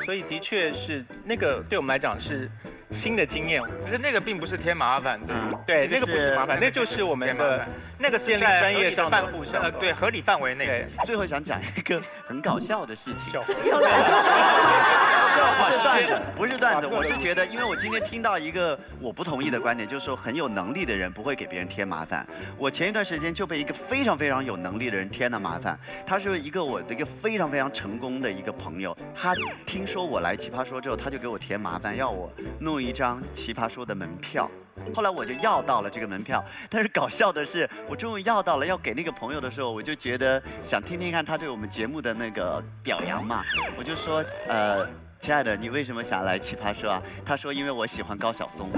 所以的确是那个对我们来讲是新的经验。可是那个并不是添麻烦，对，那个不是麻烦，那就是我们的那个建立专业上的互相，对，合理范围内。最后想讲一个很搞笑的事情。又来了。不是段子，不是段子，我是觉得，因为我今天听到一个我不同意的观点，就是说很有能力的人不会给别人添麻烦。我前一段时间就被一个非常非常有能力的人添了麻烦。他是我的一个非常非常成功的一个朋友，他听说我来奇葩说之后，他就给我添麻烦，要我弄一张奇葩说的门票。后来我就要到了这个门票，但是搞笑的是，我终于要到了，要给那个朋友的时候，我就觉得想听听看他对我们节目的那个表扬嘛，我就说亲爱的，你为什么想来奇葩说啊？他说因为我喜欢高晓松。